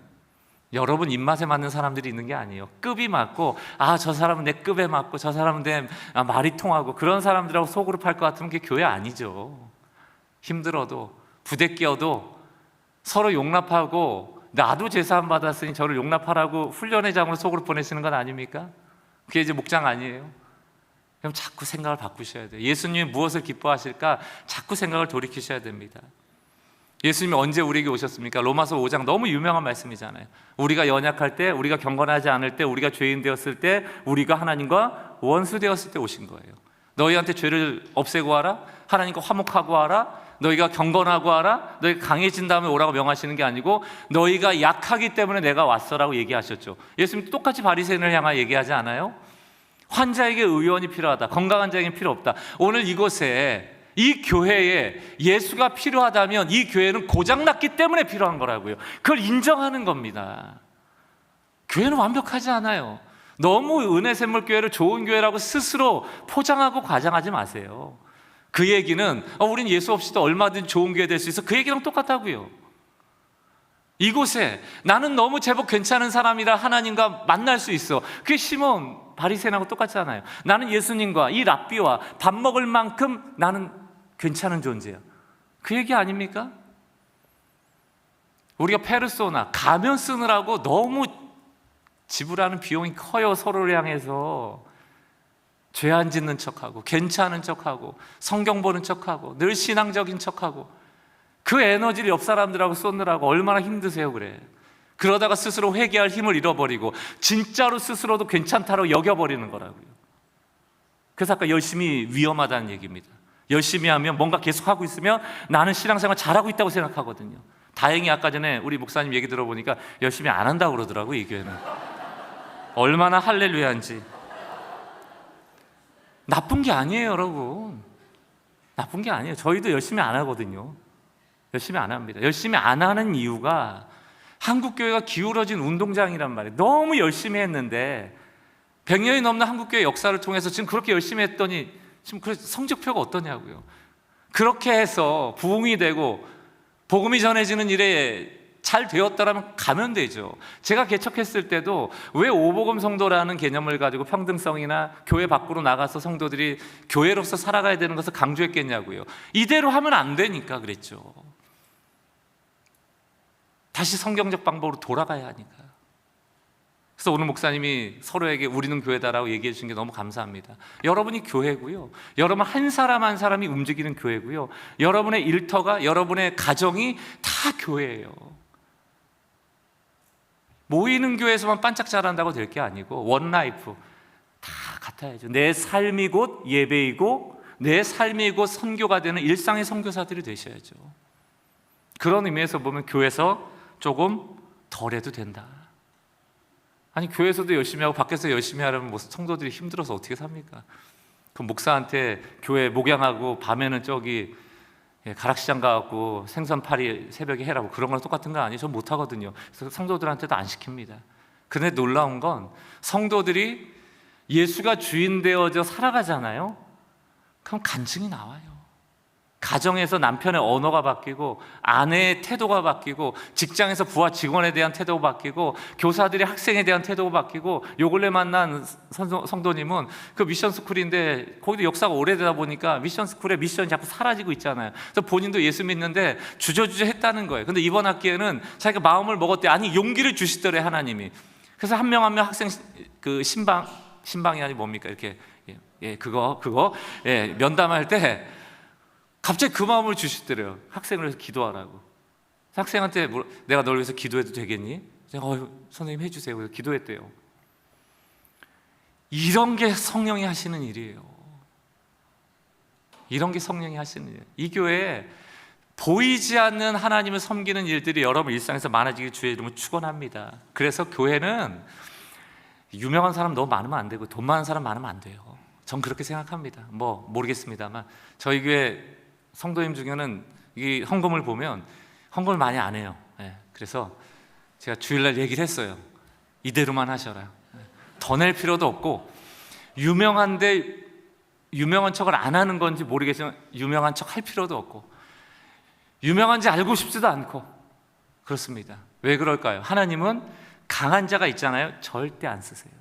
여러분 입맛에 맞는 사람들이 있는 게 아니에요. 급이 맞고 저 사람은 내 급에 맞고 저 사람은 내 말이 통하고 그런 사람들하고 소그룹 할 것 같으면 그게 교회 아니죠. 힘들어도 부대끼어도 서로 용납하고, 나도 제사함 받았으니 저를 용납하라고 훈련의 장으로 소그룹 보내시는 건 아닙니까? 그게 이제 목장 아니에요? 그럼 자꾸 생각을 바꾸셔야 돼요. 예수님이 무엇을 기뻐하실까? 자꾸 생각을 돌이키셔야 됩니다. 예수님이 언제 우리에게 오셨습니까? 로마서 5장 너무 유명한 말씀이잖아요. 우리가 연약할 때, 우리가 경건하지 않을 때, 우리가 죄인 되었을 때, 우리가 하나님과 원수 되었을 때 오신 거예요. 너희한테 죄를 없애고 하라? 하나님과 화목하고 하라? 너희가 경건하고 하라? 너희가 강해진 다음에 오라고 명하시는 게 아니고 너희가 약하기 때문에 내가 왔어라고 얘기하셨죠. 예수님 똑같이 바리새인을 향하여 얘기하지 않아요? 환자에게 의원이 필요하다. 건강한 자에게 필요 없다. 오늘 이곳에, 이 교회에 예수가 필요하다면 이 교회는 고장났기 때문에 필요한 거라고요. 그걸 인정하는 겁니다. 교회는 완벽하지 않아요. 너무 은혜샘물교회를 좋은 교회라고 스스로 포장하고 과장하지 마세요. 그 얘기는 우린 예수 없이도 얼마든지 좋은 교회 될 수 있어. 그 얘기랑 똑같다고요. 이곳에 나는 너무 제법 괜찮은 사람이라 하나님과 만날 수 있어. 그게 시몬 바리새인하고 똑같잖아요. 나는 예수님과 이 랍비와 밥 먹을 만큼 나는 괜찮은 존재야. 그 얘기 아닙니까? 우리가 페르소나, 가면 쓰느라고 너무 지불하는 비용이 커요. 서로를 향해서 죄 안 짓는 척하고 괜찮은 척하고 성경 보는 척하고 늘 신앙적인 척하고 그 에너지를 옆 사람들하고 쏟느라고 얼마나 힘드세요. 그래. 그러다가 스스로 회개할 힘을 잃어버리고 진짜로 스스로도 괜찮다고 여겨버리는 거라고요. 그래서 아까 열심히 위험하다는 얘기입니다. 열심히 하면 뭔가 계속하고 있으면 나는 신앙생활 잘하고 있다고 생각하거든요. 다행히 아까 전에 우리 목사님 얘기 들어보니까 열심히 안 한다고 그러더라고요. 이 교회는 얼마나 할렐루야인지. 나쁜 게 아니에요, 여러분. 나쁜 게 아니에요. 저희도 열심히 안 하거든요. 열심히 안 합니다. 열심히 안 하는 이유가 한국교회가 기울어진 운동장이란 말이에요. 너무 열심히 했는데 100년이 넘는 한국교회 역사를 통해서 지금 그렇게 열심히 했더니 지금 그 성적표가 어떠냐고요. 그렇게 해서 부흥이 되고 복음이 전해지는 일에 잘 되었다라면 가면 되죠. 제가 개척했을 때도 왜 오복음 성도라는 개념을 가지고 평등성이나 교회 밖으로 나가서 성도들이 교회로서 살아가야 되는 것을 강조했겠냐고요. 이대로 하면 안 되니까 그랬죠. 다시 성경적 방법으로 돌아가야 하니까. 그래서 오늘 목사님이 서로에게 우리는 교회다라고 얘기해 주신 게 너무 감사합니다. 여러분이 교회고요, 여러분 한 사람 한 사람이 움직이는 교회고요, 여러분의 일터가, 여러분의 가정이 다 교회예요. 모이는 교회에서만 반짝 자란다고 될 게 아니고 원라이프 다 같아야죠. 내 삶이 곧 예배이고 내 삶이 곧 선교가 되는 일상의 선교사들이 되셔야죠. 그런 의미에서 보면 교회에서 조금 덜 해도 된다. 아니 교회에서도 열심히 하고 밖에서 열심히 하려면 뭐 성도들이 힘들어서 어떻게 삽니까? 그 목사한테 교회 목양하고 밤에는 저기 가락시장 가갖고 생선파리 새벽에 해라고 그런 거랑 똑같은 거 아니에요? 전 못하거든요. 그래서 성도들한테도 안 시킵니다. 그런데 놀라운 건 성도들이 예수가 주인 되어져 살아가잖아요. 그럼 간증이 나와요. 가정에서 남편의 언어가 바뀌고 아내의 태도가 바뀌고 직장에서 부하 직원에 대한 태도가 바뀌고 교사들이 학생에 대한 태도가 바뀌고 요 근래 만난 성도님은 그 미션 스쿨인데 거기도 역사가 오래되다 보니까 미션 스쿨의 미션이 자꾸 사라지고 있잖아요. 그래서 본인도 예수 믿는데 주저주저 했다는 거예요. 근데 이번 학기에는 자기가 마음을 먹었대. 아니 용기를 주시더래 하나님이. 그래서 한 명 한 명 학생 그 신방이 아니 뭡니까 이렇게 그거 면담할 때 갑자기 그 마음을 주시더래요. 학생을 위해서 기도하라고. 학생한테 내가 널 위해서 기도해도 되겠니? 제가 선생님 해주세요. 그래서 기도했대요. 이런 게 성령이 하시는 일이에요. 이런 게 성령이 하시는 일이에요. 이 교회에 보이지 않는 하나님을 섬기는 일들이 여러분 일상에서 많아지길 주의 이름으로 축원합니다. 그래서 교회는 유명한 사람 너무 많으면 안 되고 돈 많은 사람 많으면 안 돼요. 전 그렇게 생각합니다. 뭐 모르겠습니다만 저희 교회 성도님 중에는 이 헌금을 보면 헌금을 많이 안 해요. 그래서 제가 주일날 얘기를 했어요. 이대로만 하셔라. 더 낼 필요도 없고 유명한데 유명한 척을 안 하는 건지 모르겠지만 유명한 척 할 필요도 없고 유명한지 알고 싶지도 않고 그렇습니다. 왜 그럴까요? 하나님은 강한 자가 있잖아요. 절대 안 쓰세요.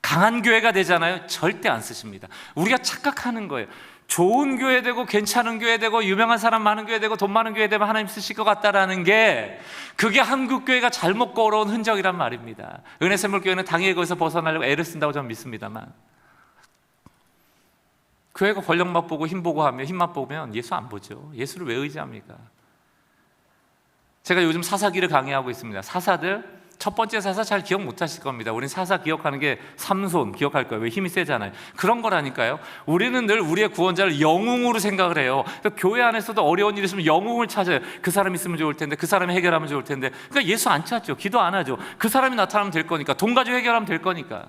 강한 교회가 되잖아요. 절대 안 쓰십니다. 우리가 착각하는 거예요. 좋은 교회 되고 괜찮은 교회 되고 유명한 사람 많은 교회 되고 돈 많은 교회 되면 하나님 쓰실 것 같다라는 게 그게 한국 교회가 잘못 걸어온 흔적이란 말입니다. 은혜샘물교회는 당연히 거기서 벗어나려고 애를 쓴다고 저는 믿습니다만 교회가 권력 맛보고 힘 보고 하면 힘만 보면 예수 안 보죠. 예수를 왜 의지합니까? 제가 요즘 사사기를 강의하고 있습니다. 사사들 첫 번째 사사 잘 기억 못 하실 겁니다. 우리는 사사 기억하는 게 삼손 기억할 거예요. 왜 힘이 세잖아요. 그런 거라니까요. 우리는 늘 우리의 구원자를 영웅으로 생각을 해요. 그러니까 교회 안에서도 어려운 일이 있으면 영웅을 찾아요. 그 사람 있으면 좋을 텐데, 그 사람이 해결하면 좋을 텐데. 그러니까 예수 안 찾죠. 기도 안 하죠. 그 사람이 나타나면 될 거니까. 돈 가지고 해결하면 될 거니까.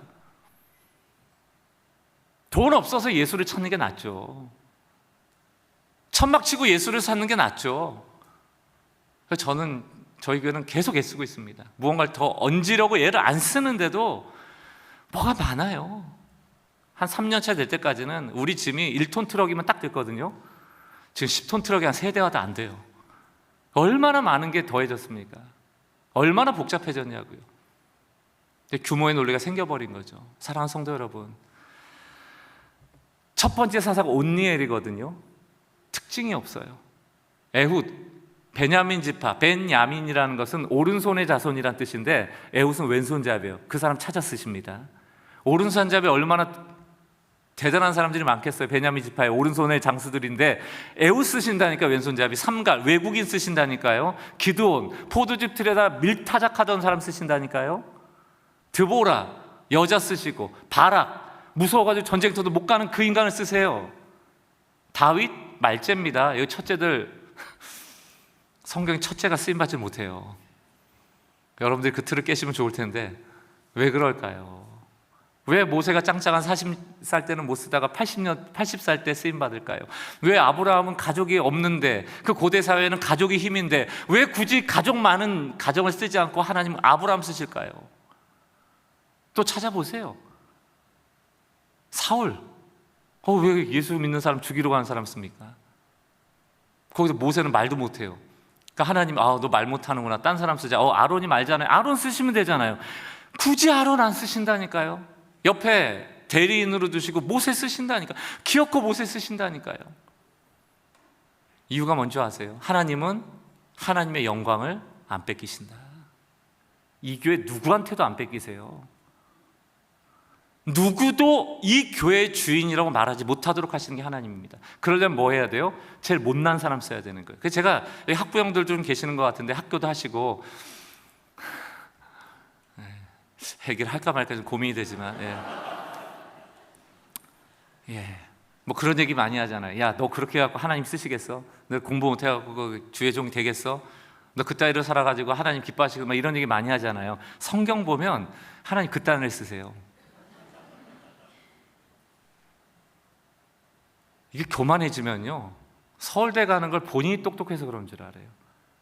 돈 없어서 예수를 찾는 게 낫죠. 천막 치고 예수를 찾는 게 낫죠. 그래서 저희 교회는 계속 애쓰고 있습니다. 무언가를 더 얹으려고 애를 안 쓰는데도 뭐가 많아요. 한 3년차 될 때까지는 우리 짐이 1톤 트럭이면 딱 됐거든요. 지금 10톤 트럭이 한 3대화도 안 돼요. 얼마나 많은 게 더해졌습니까? 얼마나 복잡해졌냐고요. 규모의 논리가 생겨버린 거죠. 사랑하는 성도 여러분, 첫 번째 사사가 온니엘이거든요. 특징이 없어요. 에훗, 베냐민 지파, 벤야민이라는 것은 오른손의 자손이란 뜻인데 에훗은 왼손잡이에요. 그 사람 찾아 쓰십니다. 오른손잡이 얼마나 대단한 사람들이 많겠어요. 베냐민 지파의 오른손의 장수들인데 에훗 쓰신다니까. 왼손잡이. 삼갈, 외국인 쓰신다니까요. 기드온, 포도즙 틀에다 밀타작하던 사람 쓰신다니까요. 드보라, 여자 쓰시고 바락, 무서워가지고 전쟁터도 못 가는 그 인간을 쓰세요. 다윗 말째입니다. 여기 첫째들 성경에 첫째가 쓰임받지 못해요. 여러분들이 그 틀을 깨시면 좋을 텐데 왜 그럴까요? 왜 모세가 짱짱한 40살 때는 못 쓰다가 80살 때 쓰임받을까요? 왜 아브라함은 가족이 없는데, 그 고대 사회는 가족이 힘인데 왜 굳이 가족 많은 가정을 쓰지 않고 하나님은 아브라함 쓰실까요? 또 찾아보세요. 사울, 왜 예수 믿는 사람 죽이러 가는 사람 씁니까? 거기서 모세는 말도 못해요. 그러니까 하나님, 너 말 못하는구나, 딴 사람 쓰자. 아론이 말잖아요. 아론 쓰시면 되잖아요. 굳이 아론 안 쓰신다니까요. 옆에 대리인으로 두시고 모세 쓰신다니까. 귀엽고 모세 쓰신다니까요. 이유가 뭔지 아세요? 하나님은 하나님의 영광을 안 뺏기신다. 이 교회 누구한테도 안 뺏기세요. 누구도 이 교회의 주인이라고 말하지 못하도록 하시는 게 하나님입니다. 그러려면 뭐 해야 돼요? 제일 못난 사람 써야 되는 거예요. 그래서 제가 여기 학부형들 좀 계시는 것 같은데 학교도 하시고 해결할까 말까 좀 고민이 되지만 뭐 그런 얘기 많이 하잖아요. 야, 너 그렇게 해갖고 하나님 쓰시겠어? 너 공부 못해갖고 주의 종이 되겠어? 너 그따위로 살아가지고 하나님 기뻐하시고 막 이런 얘기 많이 하잖아요. 성경 보면 하나님 그따위를 쓰세요. 이게 교만해지면요, 서울대 가는 걸 본인이 똑똑해서 그런 줄 알아요.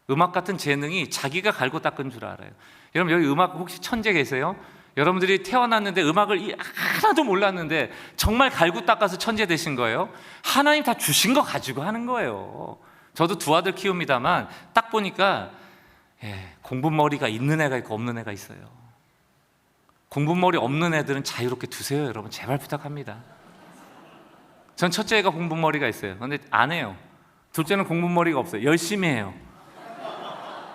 음악 같은 재능이 자기가 갈고 닦은 줄 알아요. 여러분 여기 음악 혹시 천재 계세요? 여러분들이 태어났는데 음악을 하나도 몰랐는데 정말 갈고 닦아서 천재 되신 거예요? 하나님 다 주신 거 가지고 하는 거예요. 저도 두 아들 키웁니다만 딱 보니까 공부머리가 있는 애가 있고 없는 애가 있어요. 공부머리 없는 애들은 자유롭게 두세요. 여러분 제발 부탁합니다. 전 첫째 애가 공부머리가 있어요. 그런데 안 해요. 둘째는 공부머리가 없어요. 열심히 해요.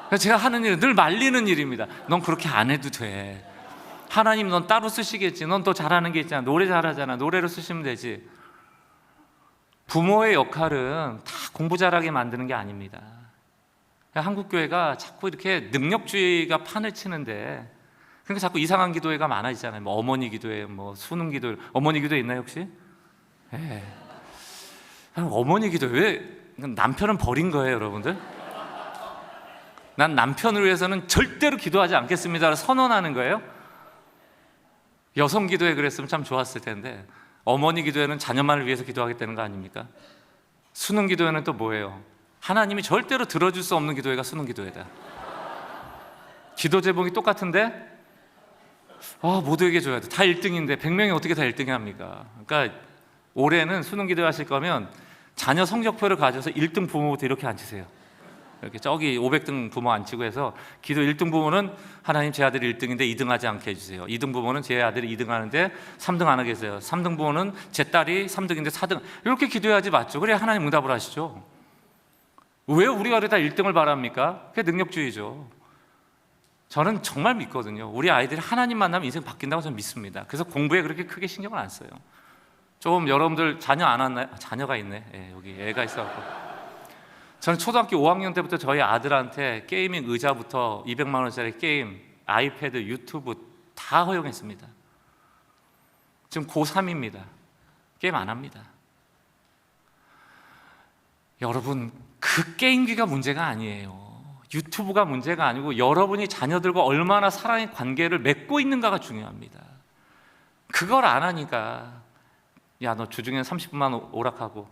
그래서 제가 하는 일은 늘 말리는 일입니다. 넌 그렇게 안 해도 돼. 하나님 넌 따로 쓰시겠지. 넌 또 잘하는 게 있잖아. 노래 잘하잖아. 노래로 쓰시면 되지. 부모의 역할은 다 공부 잘하게 만드는 게 아닙니다. 한국교회가 자꾸 이렇게 능력주의가 판을 치는데, 그러니까 자꾸 이상한 기도회가 많아지잖아요. 뭐 어머니 기도회, 뭐 수능 기도회. 어머니 기도회 있나요 혹시? 어머니 기도회. 왜? 남편은 버린 거예요 여러분들. 난 남편을 위해서는 절대로 기도하지 않겠습니다 선언하는 거예요. 여성 기도회 그랬으면 참 좋았을 텐데, 어머니 기도회는 자녀만을 위해서 기도하겠다는 거 아닙니까? 수능 기도회는 또 뭐예요? 하나님이 절대로 들어줄 수 없는 기도회가 수능 기도회다. 기도 제목이 똑같은데 모두에게 줘야 돼. 다 1등인데 100명이 어떻게 다 1등이 합니까? 그러니까 올해는 수능 기도회 하실 거면 자녀 성적표를 가져서 1등 부모부터 이렇게 앉히세요. 이렇게 저기 500등 부모 앉히고 해서, 기도 1등 부모는 하나님 제 아들이 1등인데 2등 하지 않게 해주세요. 2등 부모는 제 아들이 2등 하는데 3등 안 하게 해주세요. 3등 부모는 제 딸이 3등인데 4등. 이렇게 기도해야지 맞죠? 그래야 하나님 응답을 하시죠. 왜 우리가 다 1등을 바랍니까? 그게 능력주의죠. 저는 정말 믿거든요. 우리 아이들이 하나님 만나면 인생 바뀐다고 저는 믿습니다. 그래서 공부에 그렇게 크게 신경을 안 써요. 좀 여러분들 자녀 안 왔나요? 자녀가 있네. 여기 애가 있어갖고. 저는 초등학교 5학년 때부터 저희 아들한테 게이밍 의자부터 200만 원짜리 게임, 아이패드, 유튜브 다 허용했습니다. 지금 고3입니다. 게임 안 합니다. 여러분, 그 게임기가 문제가 아니에요. 유튜브가 문제가 아니고 여러분이 자녀들과 얼마나 사랑의 관계를 맺고 있는가가 중요합니다. 그걸 안 하니까 야, 너 주중에 30분만 오락하고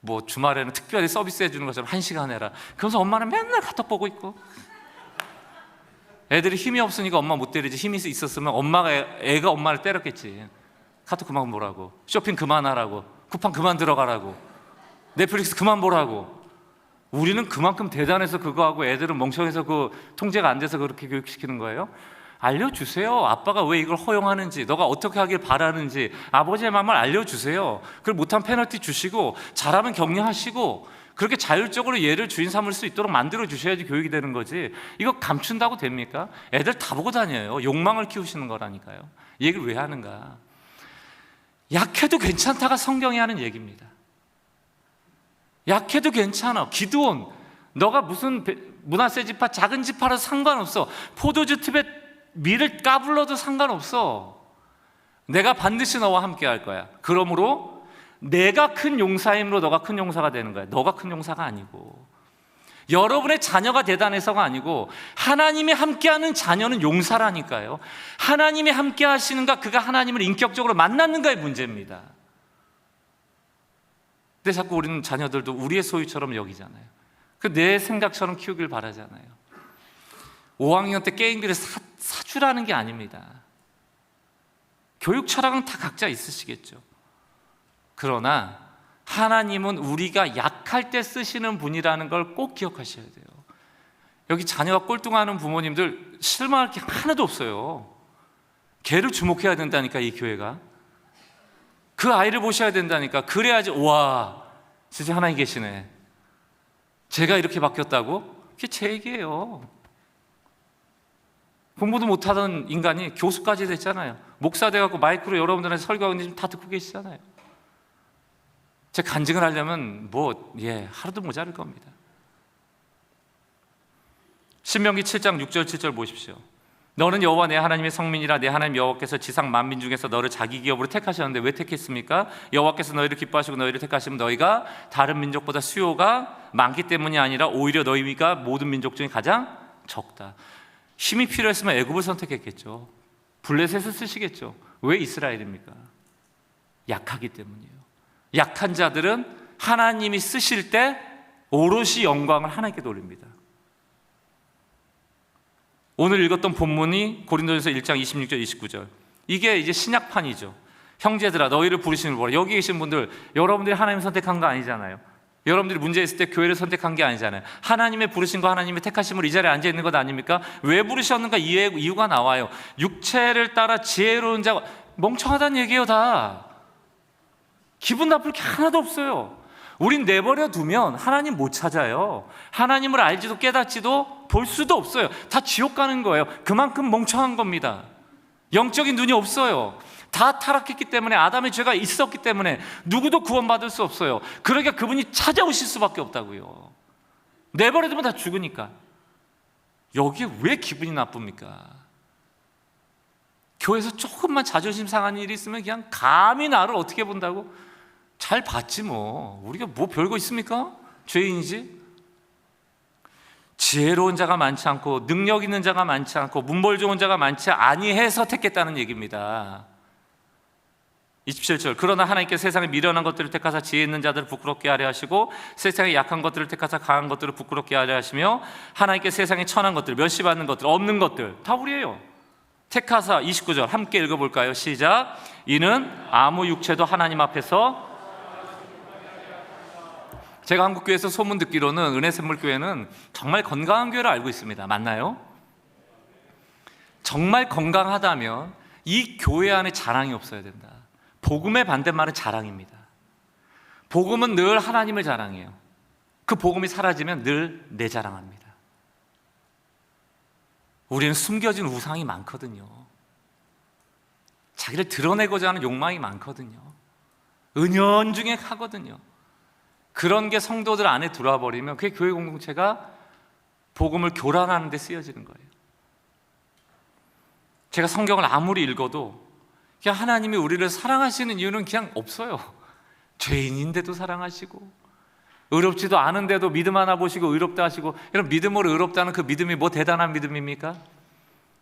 뭐 주말에는 특별히 서비스 해주는 것처럼 1시간 해라. 그러면서 엄마는 맨날 카톡 보고 있고, 애들이 힘이 없으니까 엄마 못 때리지, 힘이 있었으면 애가 엄마를 때렸겠지. 카톡 그만 보라고, 쇼핑 그만하라고, 쿠팡 그만 들어가라고, 넷플릭스 그만 보라고. 우리는 그만큼 대단해서 그거 하고 애들은 멍청해서 그 통제가 안 돼서 그렇게 교육시키는 거예요? 알려주세요. 아빠가 왜 이걸 허용하는지, 너가 어떻게 하길 바라는지 아버지의 마음을 알려주세요. 그걸 못하면 페널티 주시고, 잘하면 격려하시고, 그렇게 자율적으로 얘를 주인 삼을 수 있도록 만들어 주셔야지 교육이 되는 거지. 이거 감춘다고 됩니까? 애들 다 보고 다녀요. 욕망을 키우시는 거라니까요. 이 얘기를 왜 하는가? 약해도 괜찮다가 성경이 하는 얘기입니다. 약해도 괜찮아. 기드온, 너가 무슨 므낫세 지파 작은 지파라도 상관없어. 포도주 팁에 밀을 까불러도 상관없어. 내가 반드시 너와 함께 할 거야. 그러므로 내가 큰 용사임으로 너가 큰 용사가 되는 거야. 너가 큰 용사가 아니고, 여러분의 자녀가 대단해서가 아니고, 하나님이 함께하는 자녀는 용사라니까요. 하나님이 함께 하시는가, 그가 하나님을 인격적으로 만났는가의 문제입니다. 근데 자꾸 우리는 자녀들도 우리의 소유처럼 여기잖아요. 내 생각처럼 키우길 바라잖아요. 5학년 때 게임기를 사주라는 게 아닙니다. 교육 철학은 다 각자 있으시겠죠. 그러나 하나님은 우리가 약할 때 쓰시는 분이라는 걸 꼭 기억하셔야 돼요. 여기 자녀가 꼴뚱하는 부모님들 실망할 게 하나도 없어요. 걔를 주목해야 된다니까, 이 교회가. 그 아이를 보셔야 된다니까. 그래야지, 와, 진짜 하나님 계시네, 제가 이렇게 바뀌었다고? 그게 제 얘기예요. 공부도 못하던 인간이 교수까지 됐잖아요. 목사 돼갖고 마이크로 여러분들한테 설교하고 지금 다 듣고 계시잖아요. 제 간증을 하려면 하루도 모자랄 겁니다. 신명기 7장 6절 7절 보십시오. 너는 여호와 내 하나님의 성민이라. 내 하나님 여호와께서 지상 만민 중에서 너를 자기 기업으로 택하셨는데 왜 택했습니까? 여호와께서 너희를 기뻐하시고 너희를 택하시면 너희가 다른 민족보다 수요가 많기 때문이 아니라 오히려 너희가 모든 민족 중에 가장 적다. 힘이 필요했으면 애굽을 선택했겠죠. 블레셋을 쓰시겠죠. 왜 이스라엘입니까? 약하기 때문이에요. 약한 자들은 하나님이 쓰실 때 오롯이 영광을 하나님께 돌립니다. 오늘 읽었던 본문이 고린도전서 1장 26절 29절. 이게 이제 신약판이죠. 형제들아 너희를 부르시는 보라. 여기 계신 분들, 여러분들이 하나님 선택한 거 아니잖아요. 여러분들이 문제 있을 때 교회를 선택한 게 아니잖아요. 하나님의 부르신 거, 하나님의 택하심으로 이 자리에 앉아 있는 것 아닙니까? 왜 부르셨는가 이유가 나와요. 육체를 따라 지혜로운 자가, 멍청하다는 얘기예요. 다 기분 나쁠 게 하나도 없어요. 우린 내버려 두면 하나님 못 찾아요. 하나님을 알지도 깨닫지도 볼 수도 없어요. 다 지옥 가는 거예요. 그만큼 멍청한 겁니다. 영적인 눈이 없어요. 다 타락했기 때문에, 아담의 죄가 있었기 때문에 누구도 구원받을 수 없어요. 그러니까 그분이 찾아오실 수밖에 없다고요. 내버려 두면 다 죽으니까. 여기에 왜 기분이 나쁩니까? 교회에서 조금만 자존심 상한 일이 있으면 그냥 감히 나를 어떻게 본다고? 잘 봤지 뭐. 우리가 뭐 별거 있습니까? 죄인이지. 지혜로운 자가 많지 않고 능력 있는 자가 많지 않고 문벌 좋은 자가 많지 아니해서 택했다는 얘기입니다. 27절. 그러나 하나님께 세상에 미련한 것들을 택하사 지혜 있는 자들을 부끄럽게 하려 하시고 세상에 약한 것들을 택하사 강한 것들을 부끄럽게 하려 하시며 하나님께 세상에 천한 것들, 멸시받는 것들, 없는 것들 다 우리예요. 택하사. 29절 함께 읽어볼까요? 시작. 이는 아무 육체도 하나님 앞에서. 제가 한국교회에서 소문 듣기로는 은혜샘물교회는 정말 건강한 교회로 알고 있습니다. 맞나요? 정말 건강하다면 이 교회 안에 자랑이 없어야 된다. 복음의 반대말은 자랑입니다. 복음은 늘 하나님을 자랑해요. 그 복음이 사라지면 늘 내 자랑합니다. 우리는 숨겨진 우상이 많거든요. 자기를 드러내고자 하는 욕망이 많거든요. 은연중에 하거든요. 그런 게 성도들 안에 들어와 버리면 그게 교회 공동체가 복음을 교란하는 데 쓰여지는 거예요. 제가 성경을 아무리 읽어도 그냥 하나님이 우리를 사랑하시는 이유는 그냥 없어요. 죄인인데도 사랑하시고 의롭지도 않은데도 믿음 하나 보시고 의롭다 하시고. 여러분, 믿음으로 의롭다는 그 믿음이 뭐 대단한 믿음입니까?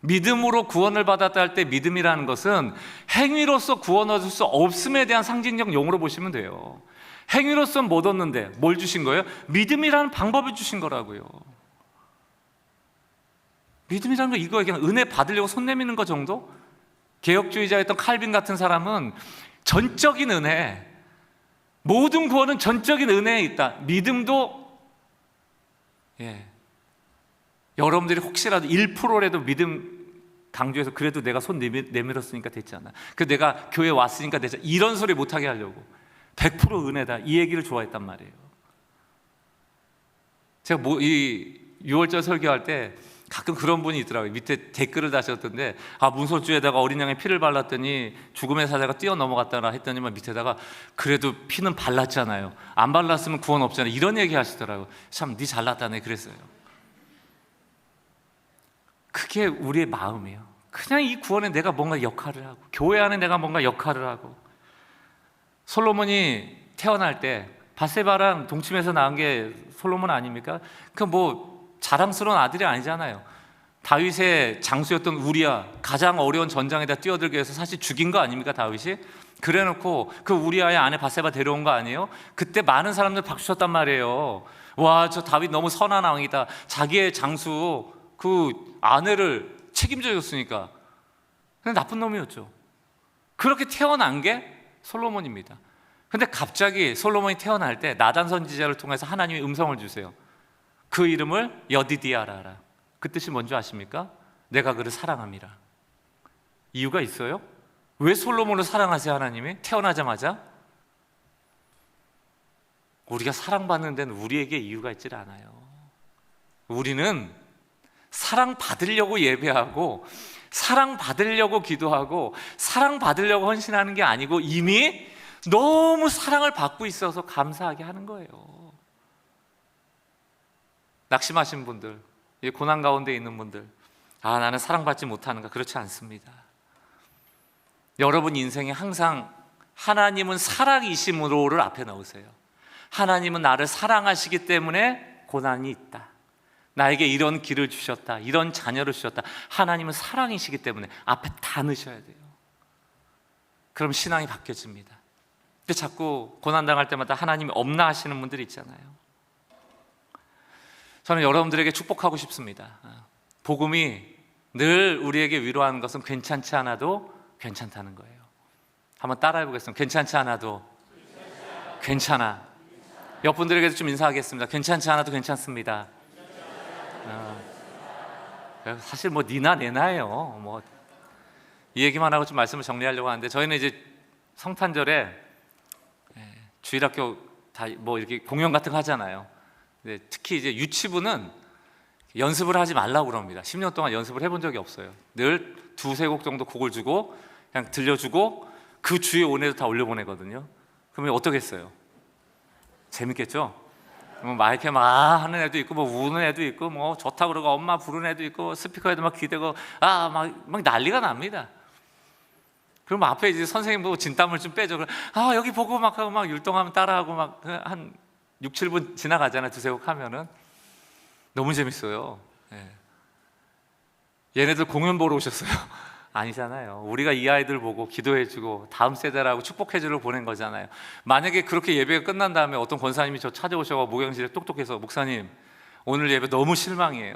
믿음으로 구원을 받았다 할 때 믿음이라는 것은 행위로서 구원 얻을 수 없음에 대한 상징적 용어로 보시면 돼요. 행위로서는 못 얻는데 뭘 주신 거예요? 믿음이라는 방법을 주신 거라고요. 믿음이라는 거 이거예요. 그냥 은혜 받으려고 손 내미는 거 정도? 개혁주의자였던 칼빈 같은 사람은 전적인 은혜, 모든 구원은 전적인 은혜에 있다. 믿음도 여러분들이 혹시라도 1%라도 믿음 강조해서 그래도 내가 손 내밀었으니까 됐잖아. 그 내가 교회 왔으니까 됐잖아. 이런 소리 못하게 하려고 100% 은혜다. 이 얘기를 좋아했단 말이에요. 제가 이 6월절 설교할 때 가끔 그런 분이 있더라고요. 밑에 댓글을 다셨던데, 문설주에다가 어린 양의 피를 발랐더니 죽음의 사자가 뛰어넘어갔다나 했더니만 밑에다가 그래도 피는 발랐잖아요. 안 발랐으면 구원 없잖아요. 이런 얘기 하시더라고요. 참, 네 잘났다네 그랬어요. 그게 우리의 마음이에요. 그냥 이 구원에 내가 뭔가 역할을 하고, 교회 안에 내가 뭔가 역할을 하고. 솔로몬이 태어날 때 바세바랑 동침해서 낳은 게 솔로몬 아닙니까? 그 뭐 자랑스러운 아들이 아니잖아요. 다윗의 장수였던 우리야, 가장 어려운 전장에다 뛰어들게 해서 사실 죽인 거 아닙니까, 다윗이? 그래놓고 그 우리아의 아내 바세바 데려온 거 아니에요? 그때 많은 사람들 박수 쳤단 말이에요. 와, 저 다윗 너무 선한 왕이다. 자기의 장수 그 아내를 책임져 줬으니까. 근데 나쁜 놈이었죠. 그렇게 태어난 게 솔로몬입니다. 근데 갑자기 솔로몬이 태어날 때 나단 선지자를 통해서 하나님이 음성을 주세요. 그 이름을 여디디아라라. 그 뜻이 뭔지 아십니까? 내가 그를 사랑함이라. 이유가 있어요? 왜 솔로몬을 사랑하세요, 하나님이? 태어나자마자? 우리가 사랑받는 데는 우리에게 이유가 있질 않아요. 우리는 사랑받으려고 예배하고, 사랑받으려고 기도하고, 사랑받으려고 헌신하는 게 아니고 이미 너무 사랑을 받고 있어서 감사하게 하는 거예요. 낙심하신 분들, 고난 가운데 있는 분들, 아, 나는 사랑받지 못하는가? 그렇지 않습니다. 여러분 인생에 항상 하나님은 사랑이심으로를 앞에 넣으세요. 하나님은 나를 사랑하시기 때문에 고난이 있다. 나에게 이런 길을 주셨다. 이런 자녀를 주셨다. 하나님은 사랑이시기 때문에 앞에 다 넣으셔야 돼요. 그럼 신앙이 바뀌어집니다. 근데 자꾸 고난당할 때마다 하나님이 없나 하시는 분들이 있잖아요. 저는 여러분들에게 축복하고 싶습니다. 복음이 늘 우리에게 위로하는 것은 괜찮지 않아도 괜찮다는 거예요. 한번 따라해 보겠습니다. 괜찮지 않아도 괜찮아. 옆분들에게도 좀 인사하겠습니다. 괜찮지 않아도 괜찮습니다. 사실 뭐 니나 내나예요. 뭐 이 얘기만 하고 좀 말씀을 정리하려고 하는데, 저희는 이제 성탄절에 주일학교 다 뭐 이렇게 공연 같은 거 하잖아요. 근데 특히 이제 유치부는 연습을 하지 말라고 그럽니다. 10년 동안 연습을 해본 적이 없어요. 늘 두세 곡 정도 곡을 주고 그냥 들려주고 그 주에 온 애도 다 올려보내거든요. 그러면 어떻겠어요? 재밌겠죠? 뭐 마이크에 막 하는 애도 있고, 뭐 우는 애도 있고, 뭐 좋다 그러고 엄마 부르는 애도 있고, 스피커에도 막 기대고, 막 난리가 납니다. 그럼 앞에 이제 선생님 보고 진땀을 좀 빼줘. 여기 보고 막 하고 막 율동하면 따라하고 막 한 6, 7분 지나가잖아요. 두세 곡 하면은 너무 재밌어요. 얘네들 공연 보러 오셨어요? 아니잖아요. 우리가 이 아이들 보고 기도해주고 다음 세대라고 축복해주러 보낸 거잖아요. 만약에 그렇게 예배가 끝난 다음에 어떤 권사님이 저 찾아오셔서 목욕실에 똑똑해서, 목사님 오늘 예배 너무 실망이에요.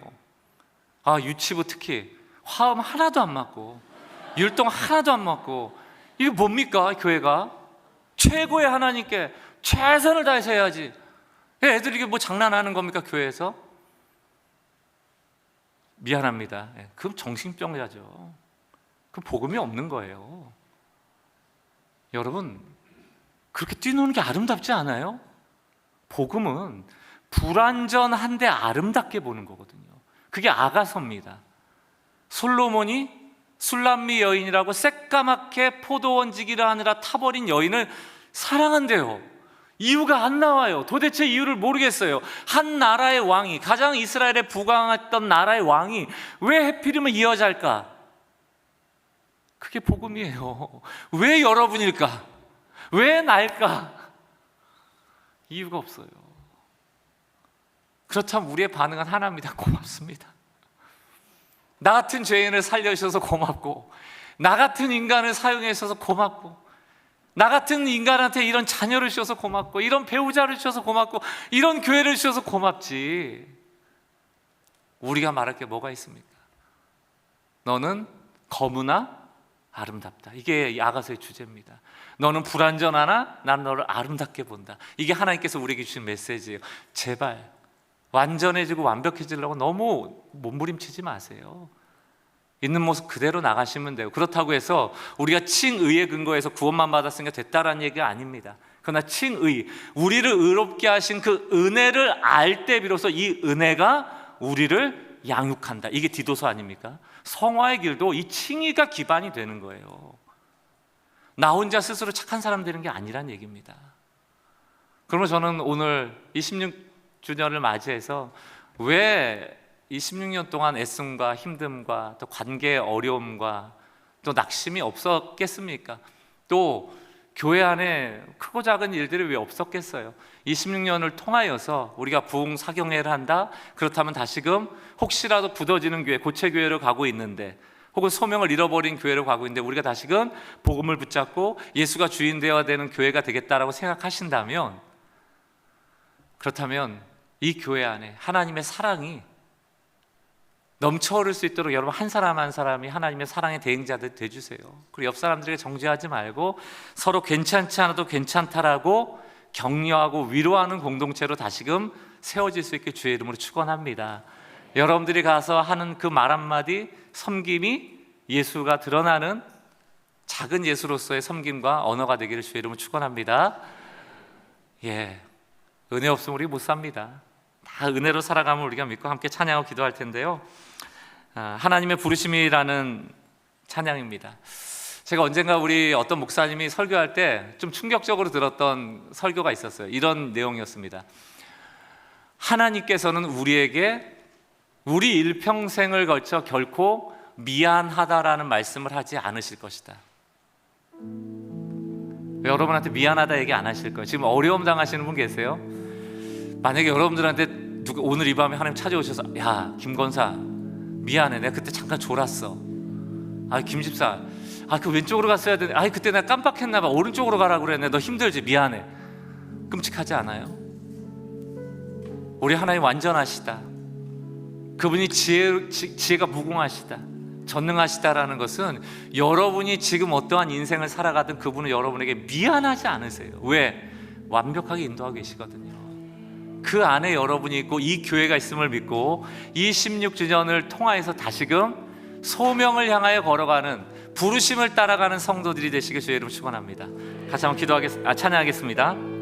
유치부 특히 화음 하나도 안 맞고 율동 하나도 안 맞고, 이게 뭡니까? 교회가 최고의 하나님께 최선을 다해서 해야지. 애들이 이게 뭐 장난하는 겁니까? 교회에서? 미안합니다. 그럼 정신병자죠. 그 복음이 없는 거예요. 여러분, 그렇게 뛰노는 게 아름답지 않아요? 복음은 불완전한데 아름답게 보는 거거든요. 그게 아가서입니다. 솔로몬이 술람미 여인이라고 새까맣게 포도원지기를 하느라 타버린 여인을 사랑한대요. 이유가 안 나와요. 도대체 이유를 모르겠어요. 한 나라의 왕이, 가장 이스라엘에 부강했던 나라의 왕이 왜 하필이면 이 여자일까? 그게 복음이에요. 왜 여러분일까? 왜 나일까? 이유가 없어요. 그렇다면 우리의 반응은 하나입니다. 고맙습니다. 나 같은 죄인을 살려주셔서 고맙고, 나 같은 인간을 사용해 주셔서 고맙고, 나 같은 인간한테 이런 자녀를 주셔서 고맙고, 이런 배우자를 주셔서 고맙고, 이런 교회를 주셔서 고맙지. 우리가 말할 게 뭐가 있습니까? 너는 거무나 아름답다. 이게 아가서의 주제입니다. 너는 불완전하나 난 너를 아름답게 본다. 이게 하나님께서 우리에게 주신 메시지예요. 제발 완전해지고 완벽해지려고 너무 몸부림치지 마세요. 있는 모습 그대로 나가시면 돼요. 그렇다고 해서 우리가 칭의의 근거에서 구원만 받았으니까 됐다라는 얘기가 아닙니다. 그러나 칭의, 우리를 의롭게 하신 그 은혜를 알 때 비로소 이 은혜가 우리를 양육한다. 이게 디도서 아닙니까? 성화의 길도 이 칭의가 기반이 되는 거예요. 나 혼자 스스로 착한 사람 되는 게 아니란 얘기입니다. 그러면 저는 오늘 이 16주년을 맞이해서 왜 이 16년 동안 애씀과 힘듦과 또 관계의 어려움과 또 낙심이 없었겠습니까? 또 교회 안에 크고 작은 일들이 왜 없었겠어요? 이 16년을 통하여서 우리가 부흥 사경회를 한다? 그렇다면 다시금 혹시라도 굳어지는 교회, 고체교회로 가고 있는데, 혹은 소명을 잃어버린 교회로 가고 있는데 우리가 다시금 복음을 붙잡고 예수가 주인 되어야 되는 교회가 되겠다라고 생각하신다면, 그렇다면 이 교회 안에 하나님의 사랑이 넘쳐 흐를 수 있도록 여러분 한 사람 한 사람이 하나님의 사랑의 대행자들 되주세요. 그리고 옆 사람들에게 정죄하지 말고 서로 괜찮지 않아도 괜찮다라고 격려하고 위로하는 공동체로 다시금 세워질 수 있게 주의 이름으로 축원합니다. 여러분들이 가서 하는 그 말 한마디 섬김이 예수가 드러나는 작은 예수로서의 섬김과 언어가 되기를 주의 이름으로 축원합니다. 은혜 없으면 우리 못 삽니다. 다 은혜로 살아가면 우리가 믿고 함께 찬양하고 기도할 텐데요. 하나님의 부르심이라는 찬양입니다. 제가 언젠가 우리 어떤 목사님이 설교할 때 좀 충격적으로 들었던 설교가 있었어요. 이런 내용이었습니다. 하나님께서는 우리에게 우리 일평생을 걸쳐 결코 미안하다라는 말씀을 하지 않으실 것이다. 여러분한테 미안하다 얘기 안 하실 거예요. 지금 어려움 당하시는 분 계세요? 만약에 여러분들한테 오늘 이 밤에 하나님 찾아오셔서, 야 김권사 미안해, 내가 그때 잠깐 졸았어. 김집사, 그 왼쪽으로 갔어야 되는데, 그때 내가 깜빡했나 봐, 오른쪽으로 가라고 그랬네, 너 힘들지, 미안해. 끔찍하지 않아요? 우리 하나님 완전하시다. 그분이 지혜가 무궁하시다, 전능하시다라는 것은 여러분이 지금 어떠한 인생을 살아가든 그분은 여러분에게 미안하지 않으세요. 왜? 완벽하게 인도하고 계시거든요. 그 안에 여러분이 있고 이 교회가 있음을 믿고 이 16주년을 통하여서 다시금 소명을 향하여 걸어가는, 부르심을 따라가는 성도들이 되시길 주의 이름으로 축원합니다. 같이 한번 찬양하겠습니다.